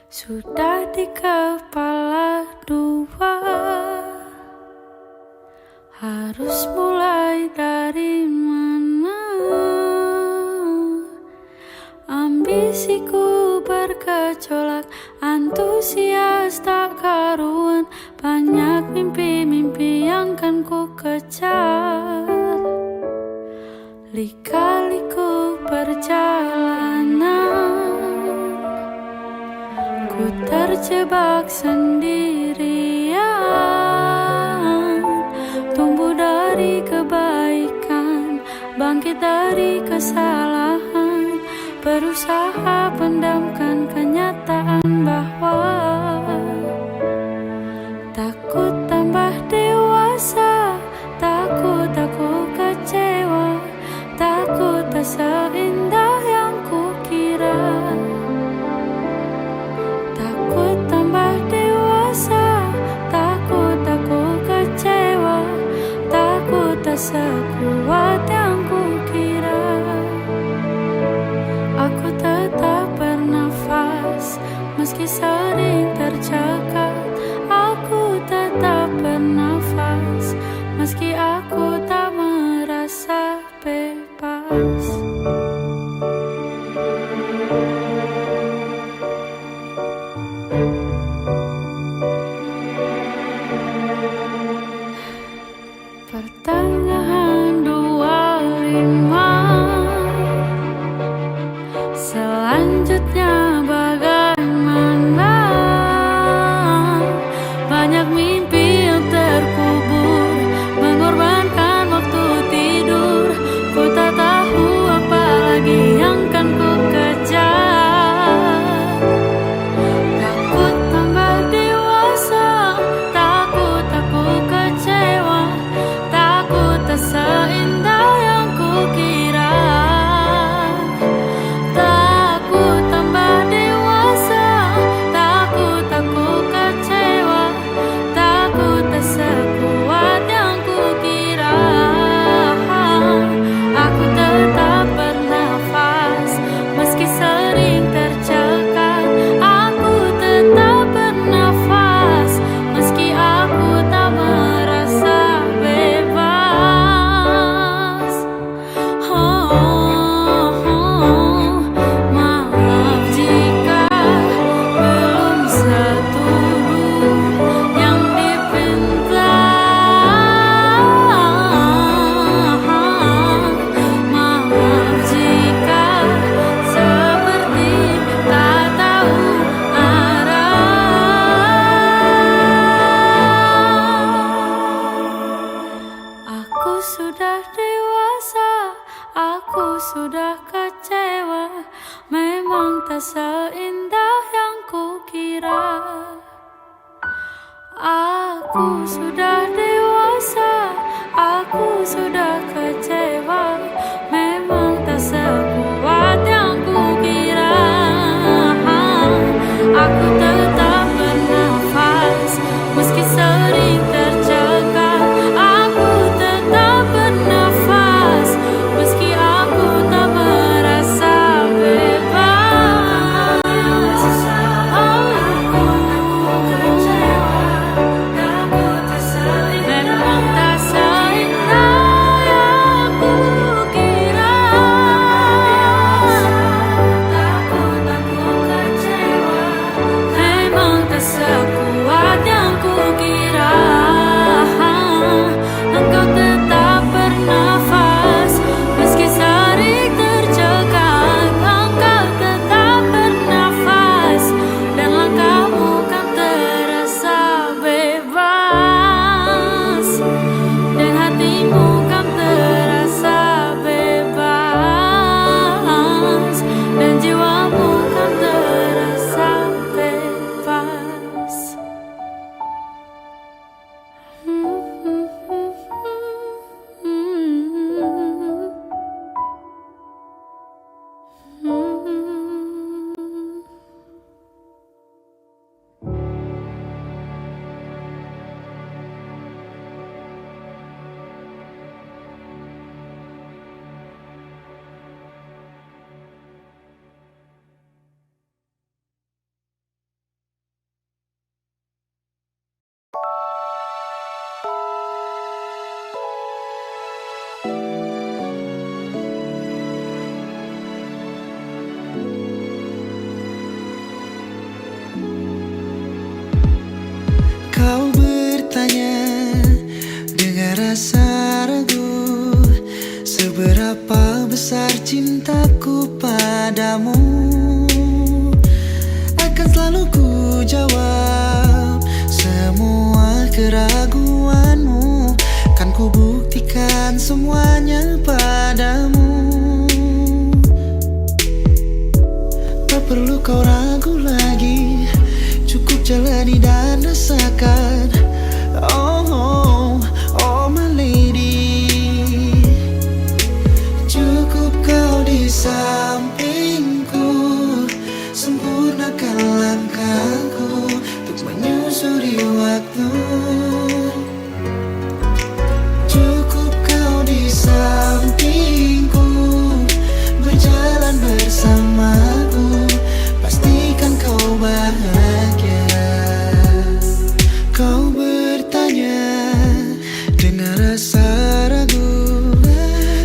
Sudah di kepala dua, Harus mulai dari mana? Ambisiku bergejolak, antusias tak karuan, banyak mimpi-mimpi yang kan ku kejar. Lika-liku perjalanan, ku terjebak sendirian. Tumbuh dari kebaikan, bangkit dari kesalahan, berusaha pendamkan kenyataan bahwa takut tambah dewasa, takut aku kecewa, takut tak seindah yang kukira. Takut tambah dewasa, takut aku kecewa, takut tak sekuat yang kukira. Aku tetap bernafas meski sering tercekat. Aku tetap bernafas meski aku tak merasa bebas. Pertengahan 25, selanjutnya bagaimana? Banyak mimpi yang terkubur, mengorbankan waktu tidur. Ku tak tahu apa lagi yang kan ku kejar. Takut tambah dewasa, takut aku kecewa, takut tak seindah yang kukira. Takut tambah dewasa, takut aku kecewa, takut tak sekuat yang kukira. Aku tetap bernafas meski sering tercekat. Aku tetap bernafas meski aku tak merasa bebas. Maaf jika belum setulus yang dipinta. Maaf jika seperti tak tahu arah. Aku sudah dewasa, aku sudah kecewa, memang tak seindah yang kukira. Aku sudah dewasa, aku sudah kecewa, memang tak sekuat yang kukira. Aku tetap bernafas meski sering tercekat. Aku tetap bernafas meski aku tak merasa bebas. Aku kecewa, takut tak seindah Seberapa besar cintaku padamu, akan selalu ku jawab semua keraguanmu. Kan ku buktikan semuanya padamu. Tak perlu kau ragu lagi, cukup jalani dan rasakan. Oh, oh, oh my lady, cukup kau di sampingku, sempurnakan langkahku untuk menyusuri waktu. Cukup kau di sampingku, berjalan bersamaku, pastikan kau bahagia. Kau bertanya dengan rasa ragu,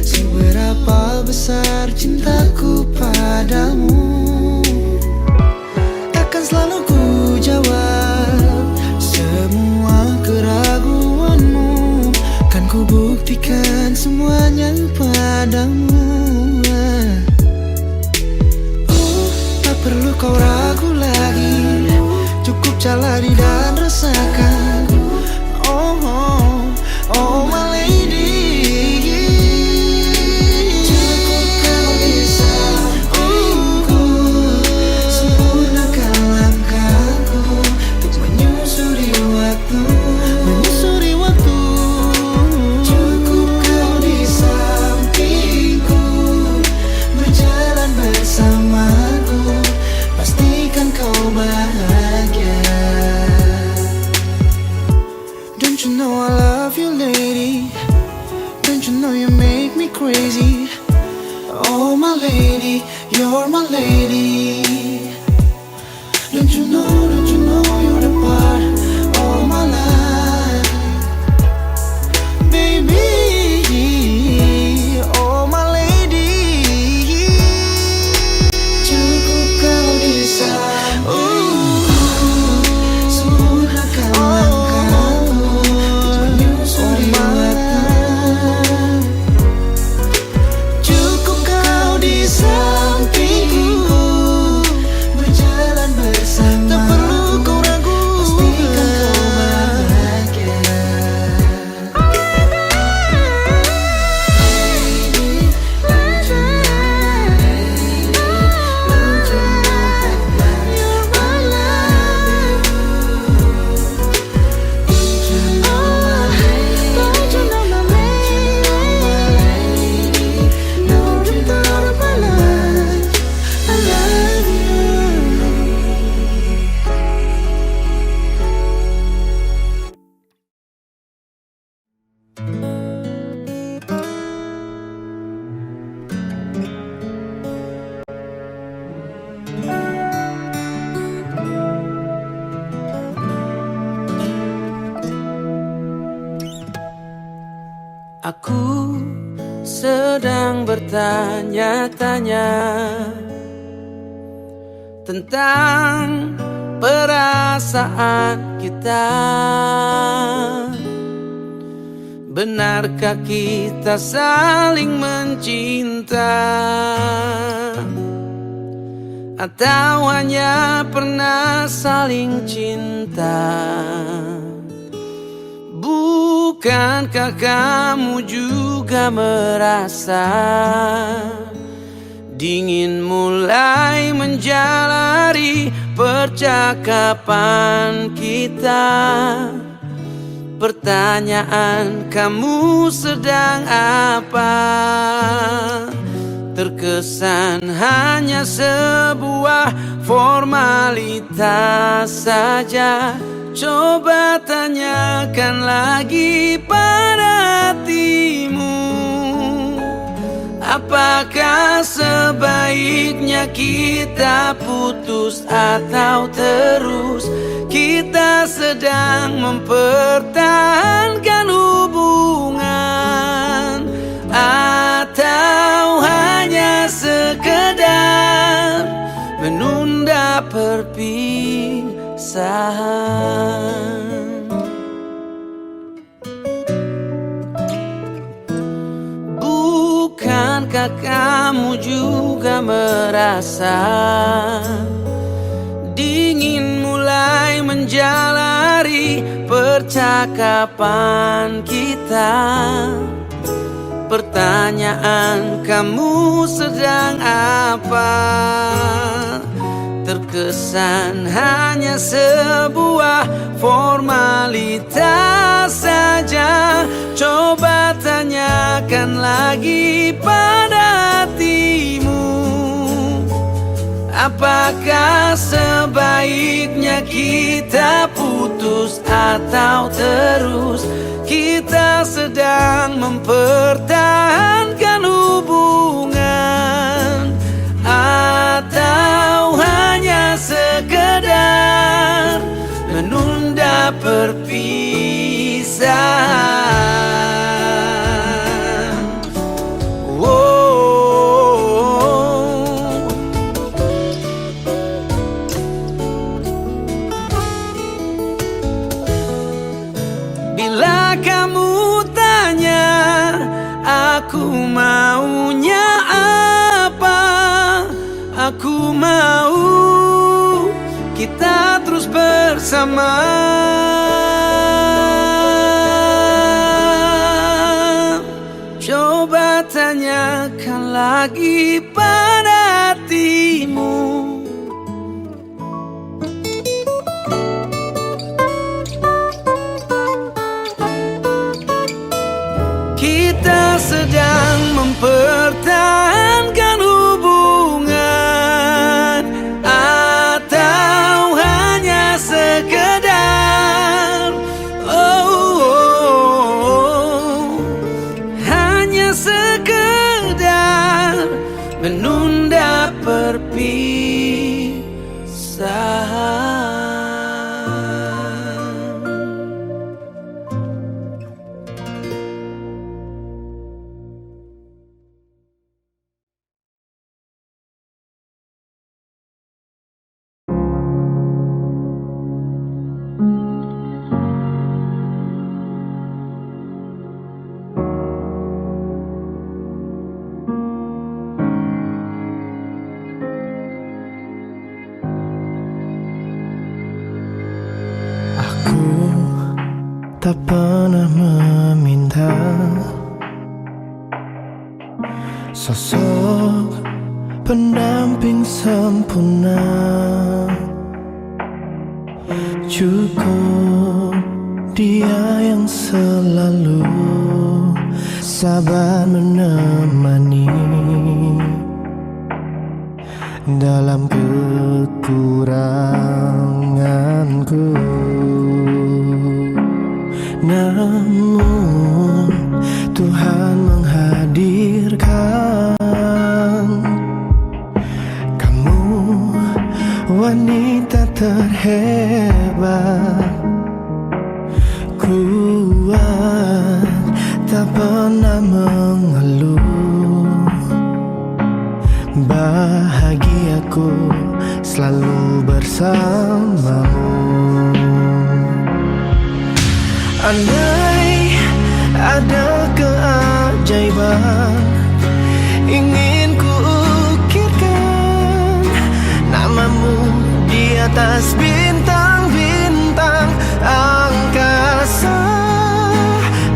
seberapa besar cintaku padamu, akan selalu ku jawab semua keraguanmu. Kan ku buktikan semuanya padamu. Tak perlu kau ragu lagi, cukup jalani dan rasakan. Oh, oh, oh my lady, cukup kau di sampingku, sempurnakan langkahku untuk menyusuri waktu. Menyusuri waktu. Cukup kau di sampingku, berjalan bersamaku, pastikan kau bahagia. Don't you know I love you, lady? Don't you know you make me crazy? Oh my lady, you're my lady. Don't you know you're the part of my life, baby. Oh my lady, cukup kau di sampingku, sempurnakan langkahku untuk menyusuri waktu. Cukup kau di sampingku, berjalan bersama. Tak perlu kau ragu, pastikan kau bahagia. Aku sedang bertanya-tanya tentang perasaan kita. Benarkah kita saling mencinta, atau hanya pernah saling cinta? Bukankah kamu juga merasa dingin mulai menjalari percakapan kita? Pertanyaan, kamu sedang apa? Terkesan hanya sebuah formalitas saja. Coba tanyakan lagi pada hatimu, apakah sebaiknya kita putus atau terus? Kita sedang mempertahankan hubungan, atau hanya sekedar menunda perpisahan? Bukankah kamu juga merasa dingin mulai menjalari percakapan kita? Pertanyaan, kamu sedang apa? Terkesan hanya sebuah formalitas saja. Coba tanyakan lagi pada hatimu, apakah sebaiknya kita putus atau terus? Kita sedang mempertahankan hubungan, atau hanya sekedar menunda perpisahan. Bila kamu tanya aku maunya apa, aku mau kita terus bersama. Coba tanyakan lagi pada hatimu, kita sedang mempertahankan hubungan, atau hanya sekedar hanya sekedar menunda perpisahan. Tak pernah meminta sosok pendamping sempurna. Cukup dia yang selalu sabar menemani dalam kekuranganku. Namun Tuhan menghadirkan kamu, wanita terhebat, kuat, tak pernah mengeluh. Bahagiaku selalu bersamamu. Andai ada keajaiban ingin ku ukirkan namamu di atas bintang-bintang angkasa,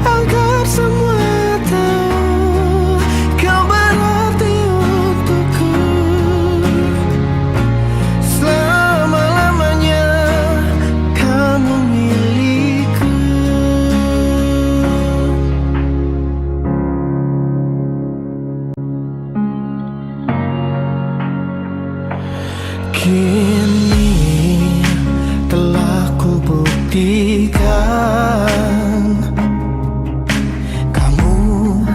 agar semua tahu kau berarti untukku. Selama-lamanya kamu milikku. Kini telah ku buktikan kamu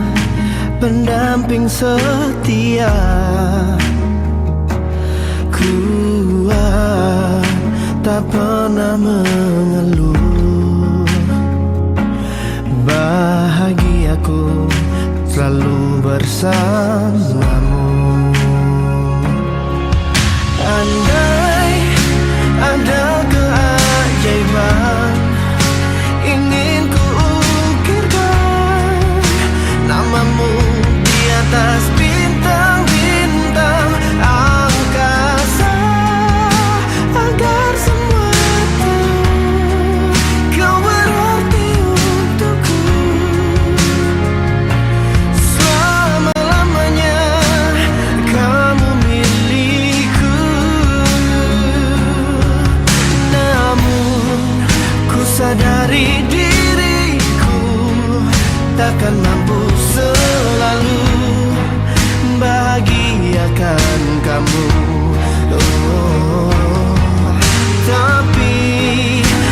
pendamping setia, kuat, tak pernah mengeluh. Bahagiaku selalu bersamamu. Andai ada keajaiban ingin ku ukirkan namamu di atas akan mampu selalu bahagiakan kamu. Tapi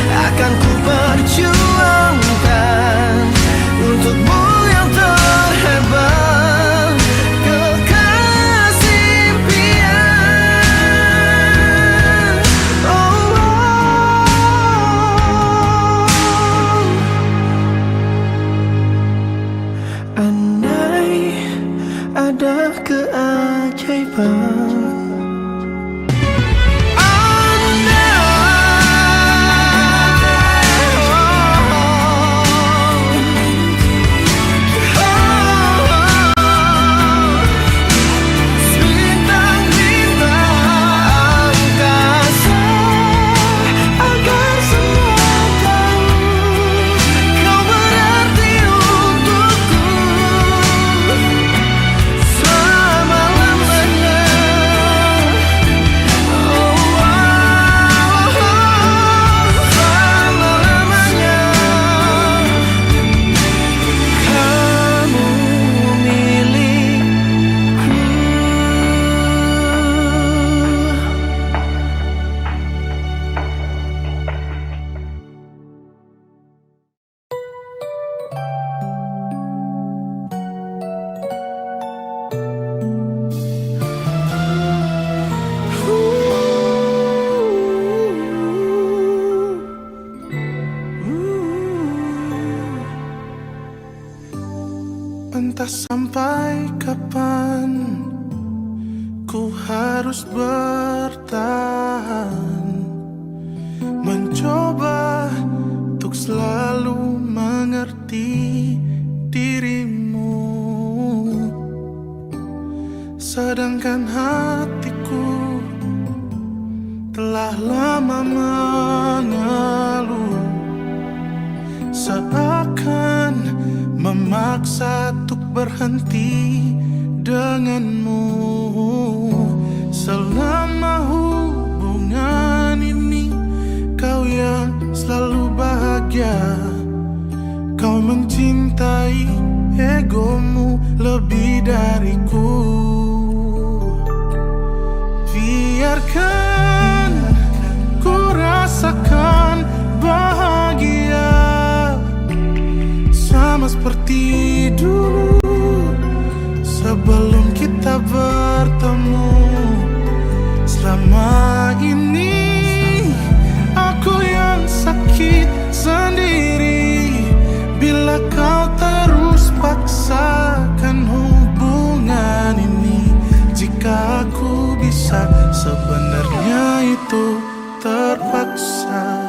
akan ku perjuangkan untukmu yang terhebat, kekasih impian. Andai ada keajaiban, entah sampai kapan ku harus bertahan, mencoba untuk selalu mengerti dirimu, sedangkan hatiku telah lama mengeluh, seakan memaksa untuk berhenti denganmu. Selama hubungan ini kau yang selalu bahagia, kau mencintai egomu lebih dariku. Biarkan ku rasakan bahagia sama seperti dulu sebelum kita bertemu. Selama ini aku yang sakit sendiri bila kau terus paksakan hubungan ini. Jika aku bisa, sebenarnya itu terpaksa.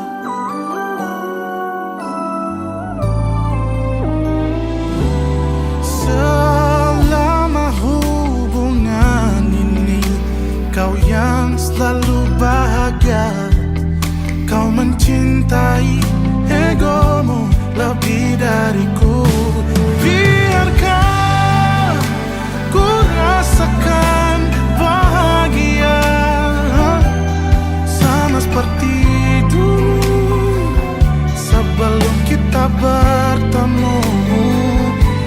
Kau yang selalu bahagia, kau mencintai egomu lebih dariku. Biarkan ku rasakan bahagia sama seperti dulu sebelum kita bertemu.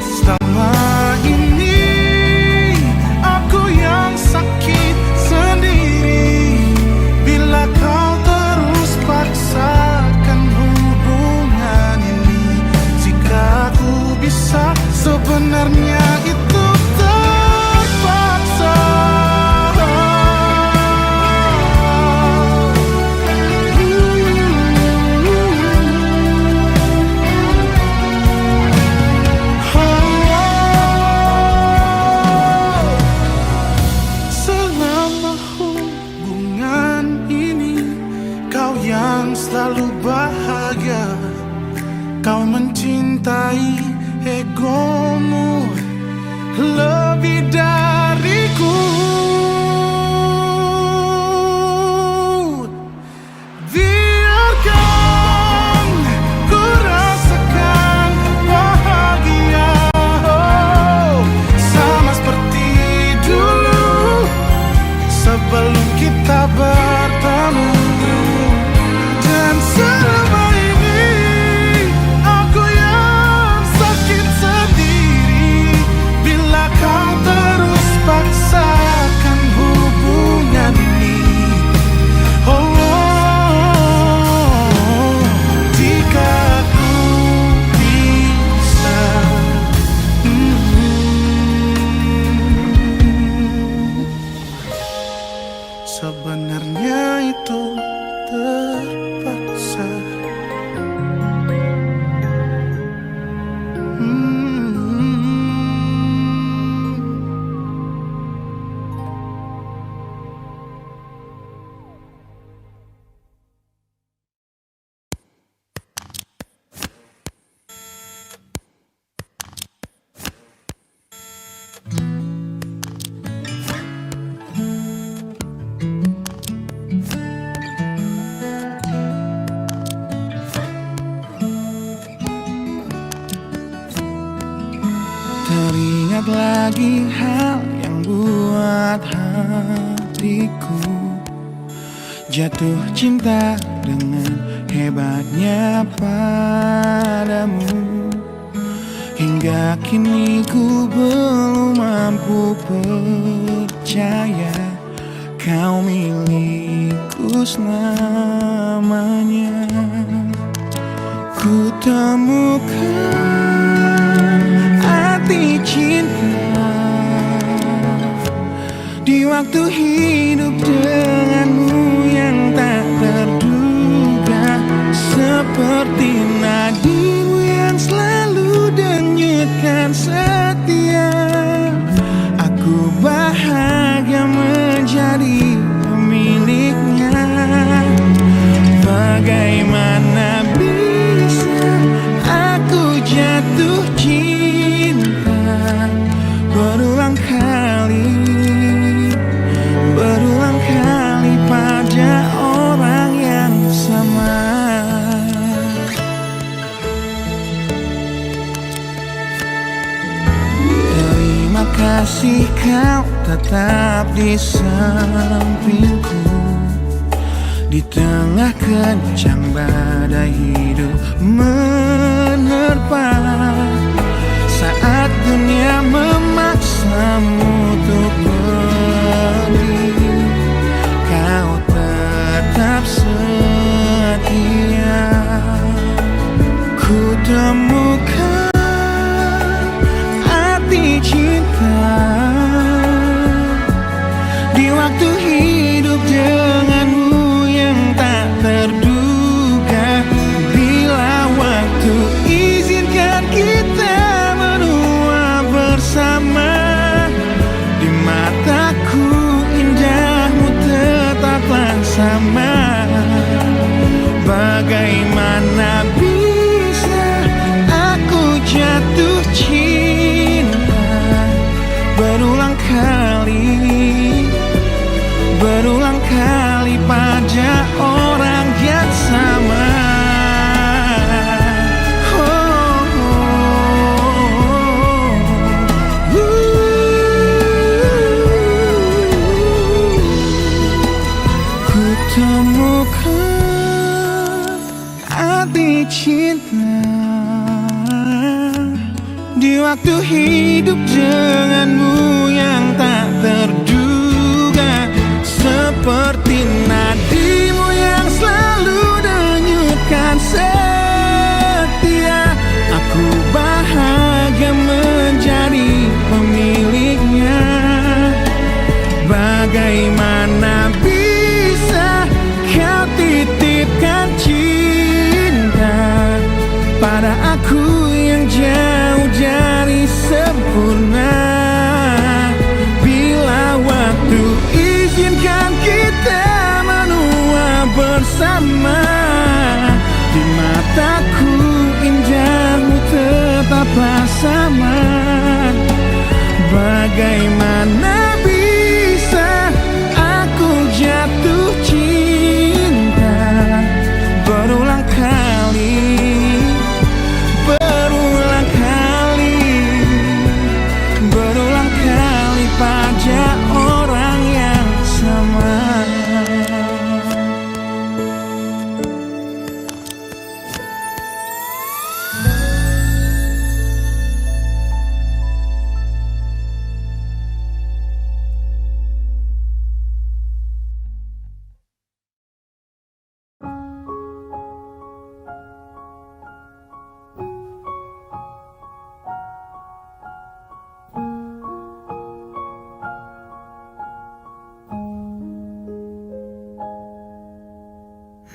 Selama ini aku yang sakit sendiri bila kau terus paksakan hubungan ini. Jika aku bisa, sebenarnya itu terpaksa. Selalu bahagia, kau mencintai egomu lebih dariku. Biarkan ku rasakan bahagia sama seperti dulu sebelum kita bertemu. Selama ini aku yang sakit sendiri Teringat lagi hal yang buat hatiku jatuh cinta dengan hebatnya padamu. Hingga kini ku belum mampu percaya kau milikku selamanya. Ku temukan arti cinta di waktu hidup denganmu yang tak terduga. Seperti nadimu yang selalu denyutkan setia. Aku bahagia menjadi pemiliknya. Bagaimana bisa aku jatuh cinta berulang kali pada orang yang sama. Terima kasih kau tetap di sampingku di tengah kencang badai hidup menerpa. Saat dunia memaksamu untuk pergi, kau tetap setia. Ku temukan arti cinta di waktu hidup denganmu yang tak terduga. Bila waktu izinkan kita menua bersama, di mataku indahmu tetaplah sama. Bagaimana bisa aku jatuh cinta berulang kali pada orang yang sama. Ku temukan arti cinta di waktu hidup denganmu yang tak terduga. Seperti nadimu yang selalu denyutkan setia. Aku bahagia menjadi pemiliknya. Bagaimana bisa kau titipkan cinta pada aku yang jauh dari sempurna. Bila waktu izinkan kita menua bersama, di mataku indahmu tetaplah sama. Bagaimana bisa aku jatuh cinta berulang kali pada orang yang sama.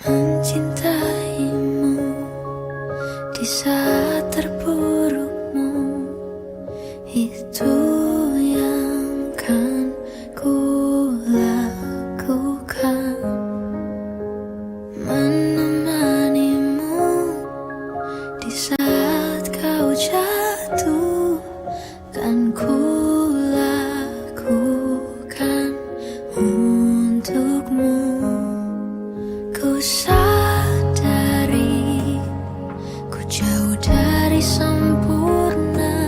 Mencintaimu di saat terburukmu, itu yang kan ku lakukan. Menemanimu di saat kau jatuh, kan ku lakukan untukmu. Ku sadari ku jauh dari sempurna,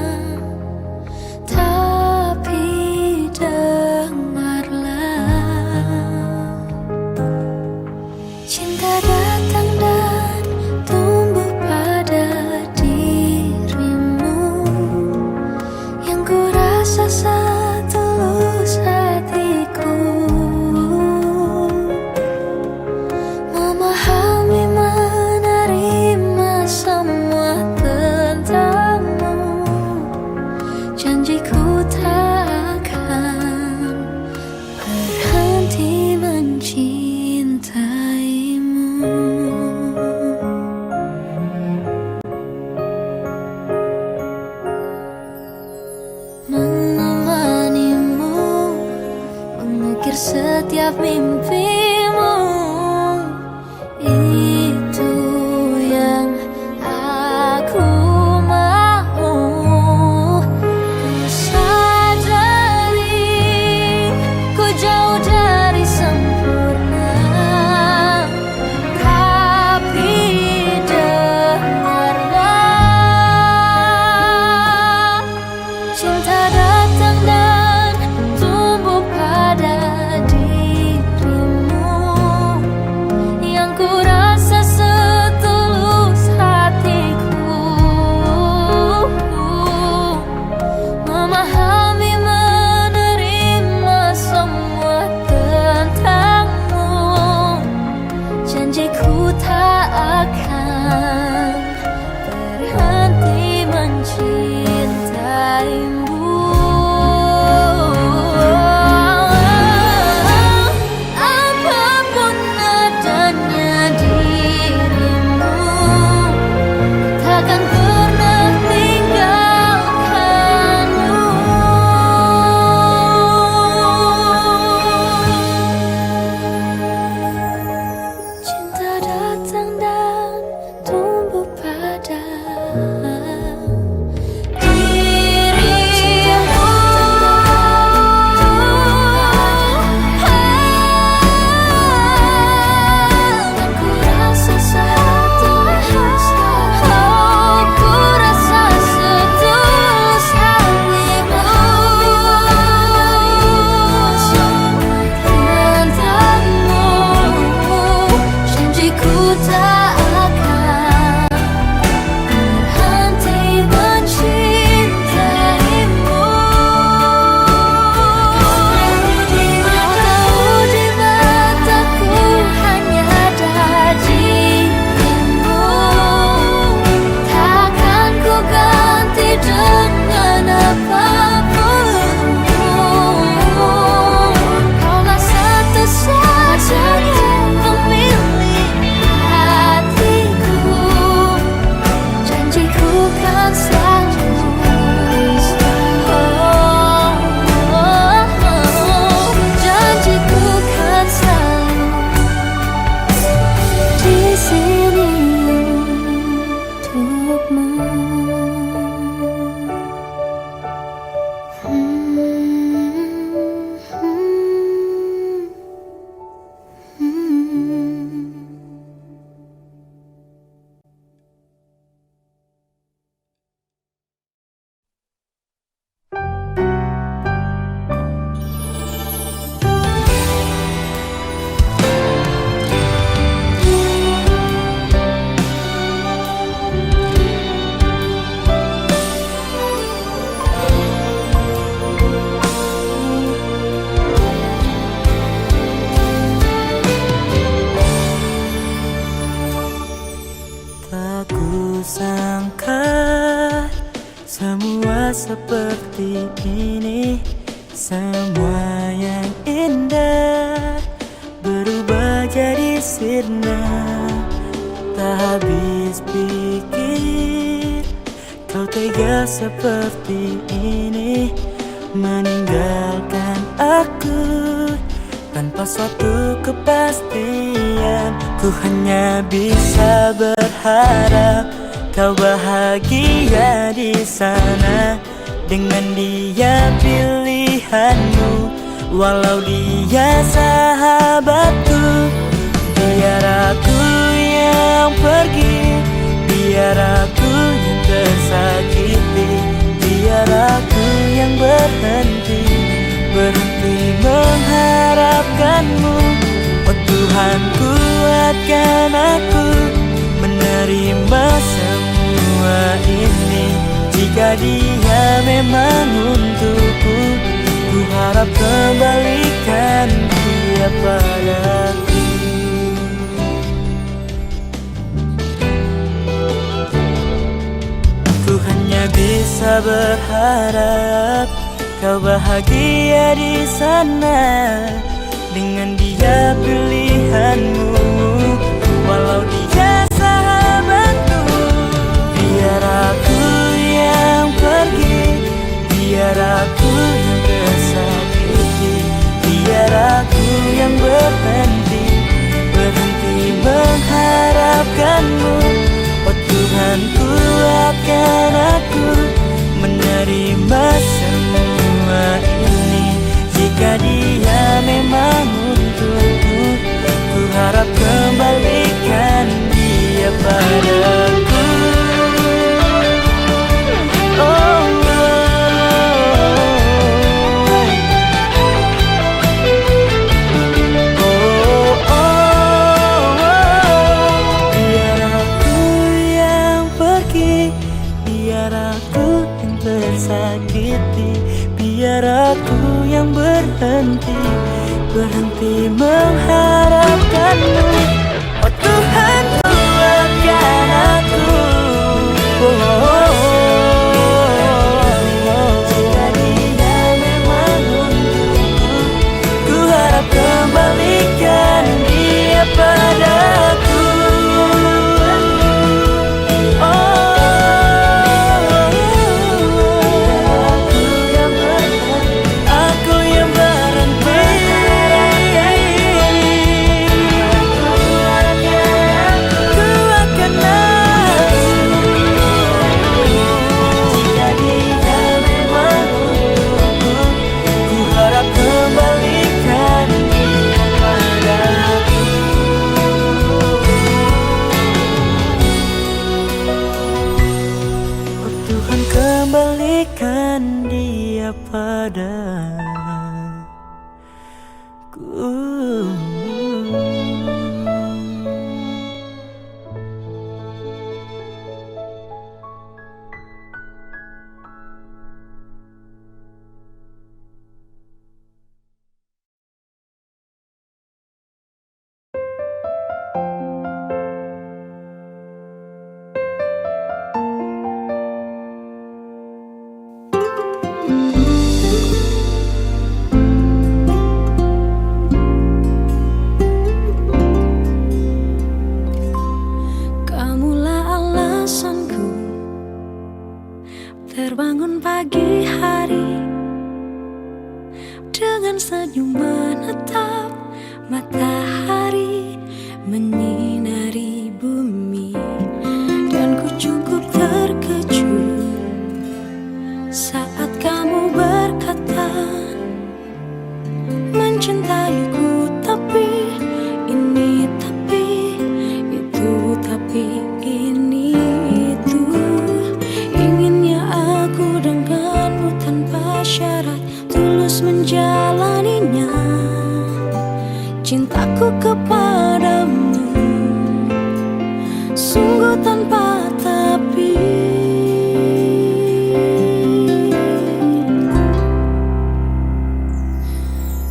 akhir setiap mimpimu. Itu yang aku mau. Ku sadari ku jauh dari sempurna, tapi dengarlah, cinta datang dan tumbuh pada dirimu, yang ku rasa setulus hatiku. Memahami, menerima semua tentangmu. Janjiku tak akan berhenti mencintaimu. Apapun adanya dirimu, takkan pernah tinggalkanmu. Cinta datang dan tumbuh pada tak akan berhenti mencintaimu. Kau tahu di mataku hanya ada dirimu, takkan ku ganti dengan apapun. Kaulah satu-satunya pemilik hatiku. Janjiku kan selalu, janjiku kan selalu di sini untukmu. Tak kusangka semua seperti ini. Semua yang indah berubah jadi sirna. Tak habis pikir kau tega seperti ini, meninggalkan aku tanpa suatu kepastian. Ku hanya bisa berharap kau bahagia di sana dengan dia pilihanmu, walau dia sahabatku. Biar aku yang pergi, biar aku yang tersakiti, biar aku yang berhenti mengharapkanmu. Oh Tuhan, kuatkan aku menerima semua ini. Jika dia memang untukku, ku harap kembalikan dia padaku. Ku hanya bisa berharap kau bahagia di sana dengan dia pilihanmu, walau dia sahabatku. Biar aku yang pergi, biar aku yang tersakiti, biar aku biar aku yang berhenti mengharapkanmu. Oh Tuhan, kuatkan aku. Jika dia memang untukku, ku harap kembalikan dia padaku. Kembalikan dia padaku. Kamulah alasanku terbangun pagi hari dengan senyum menatap matahari menyinari bumi, dan ku cukup terkejut saat kamu berkata mencintaiku, tapi ini, tapi itu, tapi ini itu. Inginnya aku denganmu tanpa syarat, tulus menjalaninya. Cintaku kepadamu sungguh tanpa tapi.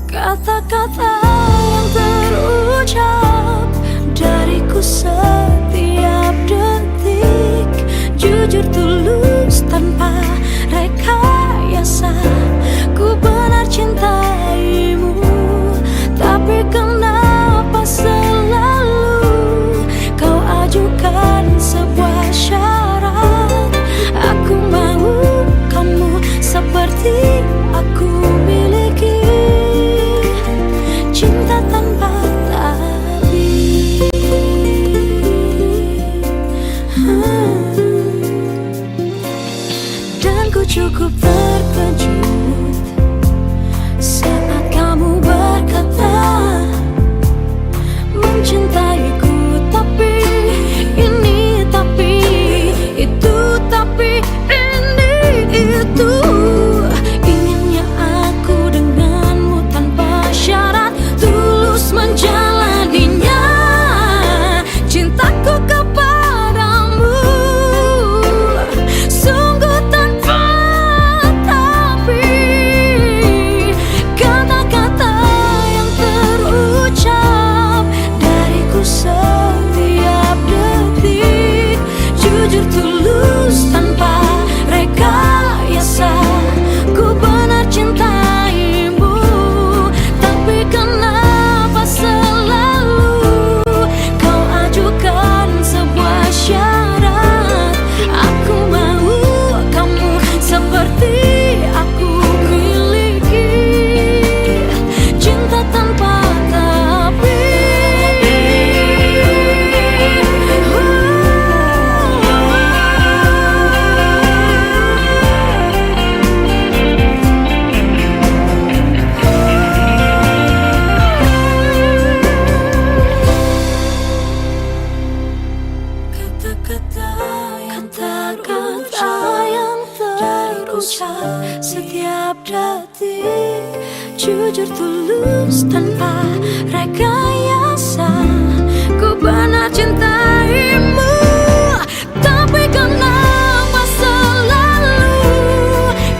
Kata-kata yang terucap dariku setiap detik, jujur tulus tanpa rekayasa. Ku benar cintaimu, tapi kenapa selalu kau ajukan sebuah syarat? Aku mau kamu seperti aku miliki, cinta tanpa tapi. Dan ku cukup terkejut saat kamu berkata mencintaiku, tapi ini, tapi itu, tapi ini itu. Inginnya aku denganmu tanpa syarat, tulus menjalaninya. Cintaku kepadamu sungguh tanpa tapi. Kata-kata yang terucap dariku setiap detik, jujur tulus tanpa rekayasa. Ku benar cintaimu, tapi kenapa selalu kau ajukan sebuah syarat? Aku mau kamu seperti aku miliki, cinta tanpa tapi. Kata-kata yang terucap setiap detik, jujur tulus tanpa rekayasa. Ku benar cintaimu, tapi kenapa selalu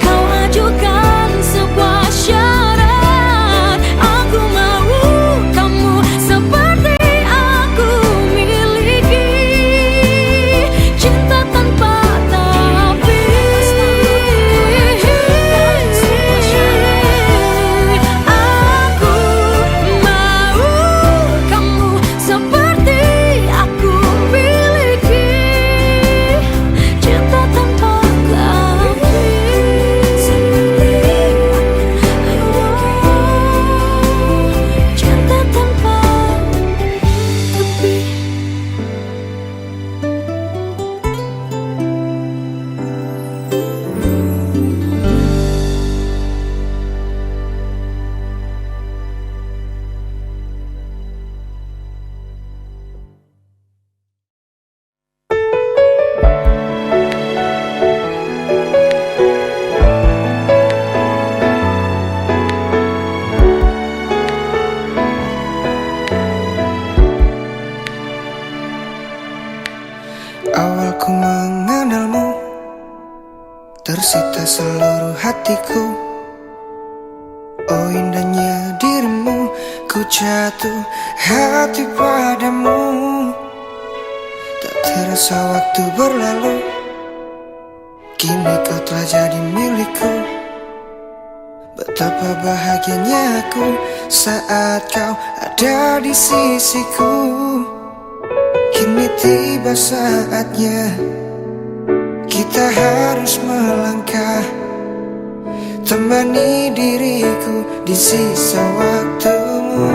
kau ajukan sebuah seluruh hatiku. Oh indahnya dirimu, ku jatuh hati padamu. Tak terasa waktu berlalu, kini kau telah jadi milikku. Betapa bahagianya aku saat kau ada di sisiku. Kini tiba saatnya kita harus melangkah, temani diriku di sisa waktumu.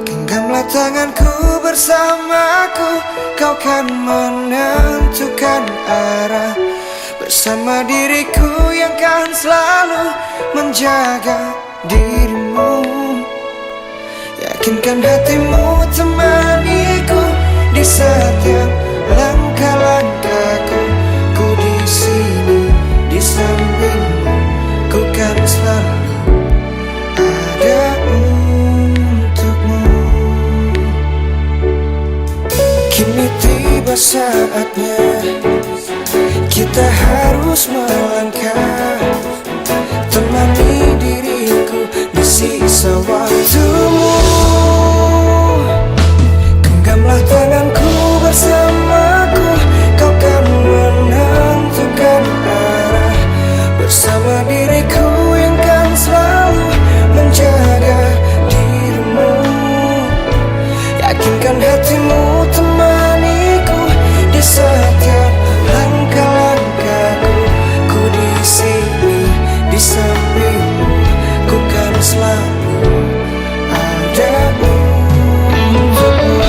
Genggamlah tanganku bersamaku, kau kan menentukan arah. Bersama diriku yang kan selalu menjaga dirimu. Yakinkan hatimu temaniku di setiap langkah-langkahku. Ku di sini di sampingmu, ku kan selalu ada untukmu. Kini tiba saatnya kita harus melangkah, temani diriku di sisa waktumu. Genggamlah tanganku bersamaku, kau kan menentukan arah. Bersama diriku yang kan selalu menjaga dirimu. Yakinkan hatimu temaniku di setiap langkah-langkahku. Ku di sini di sampingmu, ku kan selalu ada untukmu.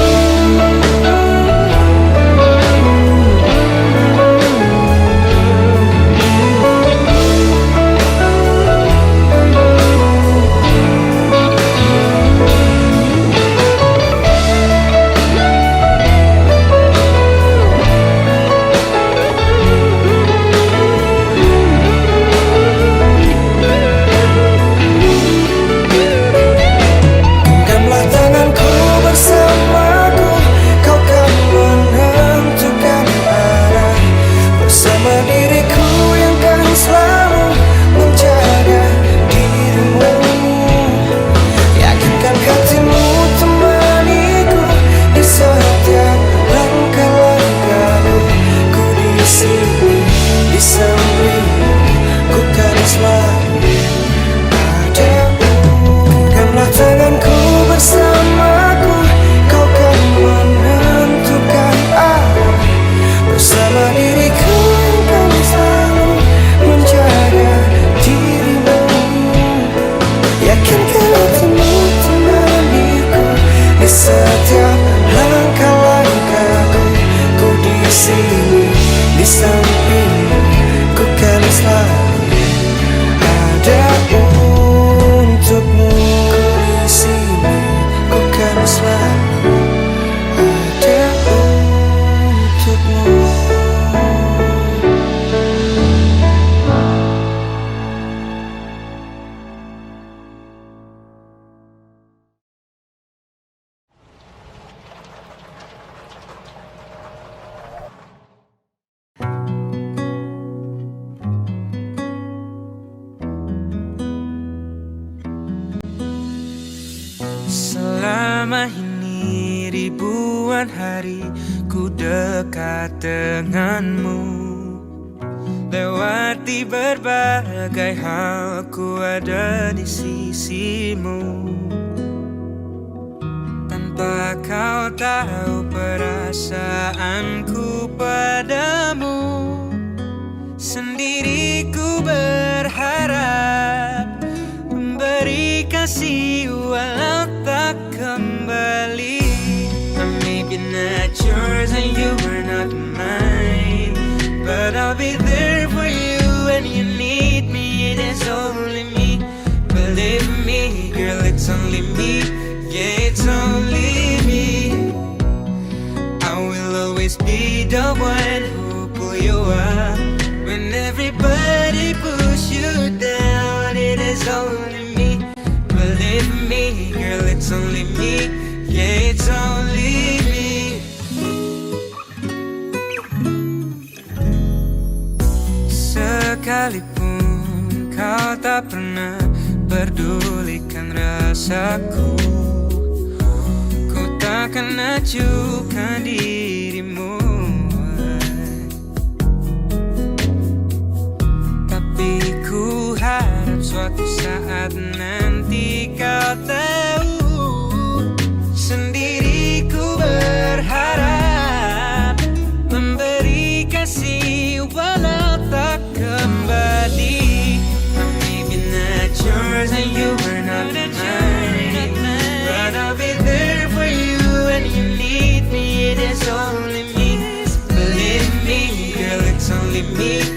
Setiap langkah-langkahku, ku di sini di sampingmu, ku kan selalu ada untukmu. Ku di sini, ku kan selalu ada untukmu. Selama ini ribuan hari ku dekat denganmu. Lewati berbagai hal ku ada di sisimu. Tanpa kau tahu perasaanku padamu. Sendiri ku berharap memberi kasih walau tak kembali. I may be not yours and you are not mine, but I'll be there for you when you need me. It is only me, believe me, girl, it's only me. Yeah, it's only me. I will always be the one who pull you up when everybody push you down. It is only me, believe Sekalipun kau tak pernah pedulikan rasaku, ku takkan acuhkan dirimu. Tapi ku harap suatu saat nanti kau tahu sendiri ku berharap memberi kasih walau tak kembali. I may be not yours and you are not mine, but I'll be there for you when you need me. It is only me, believe me, girl, it's only me.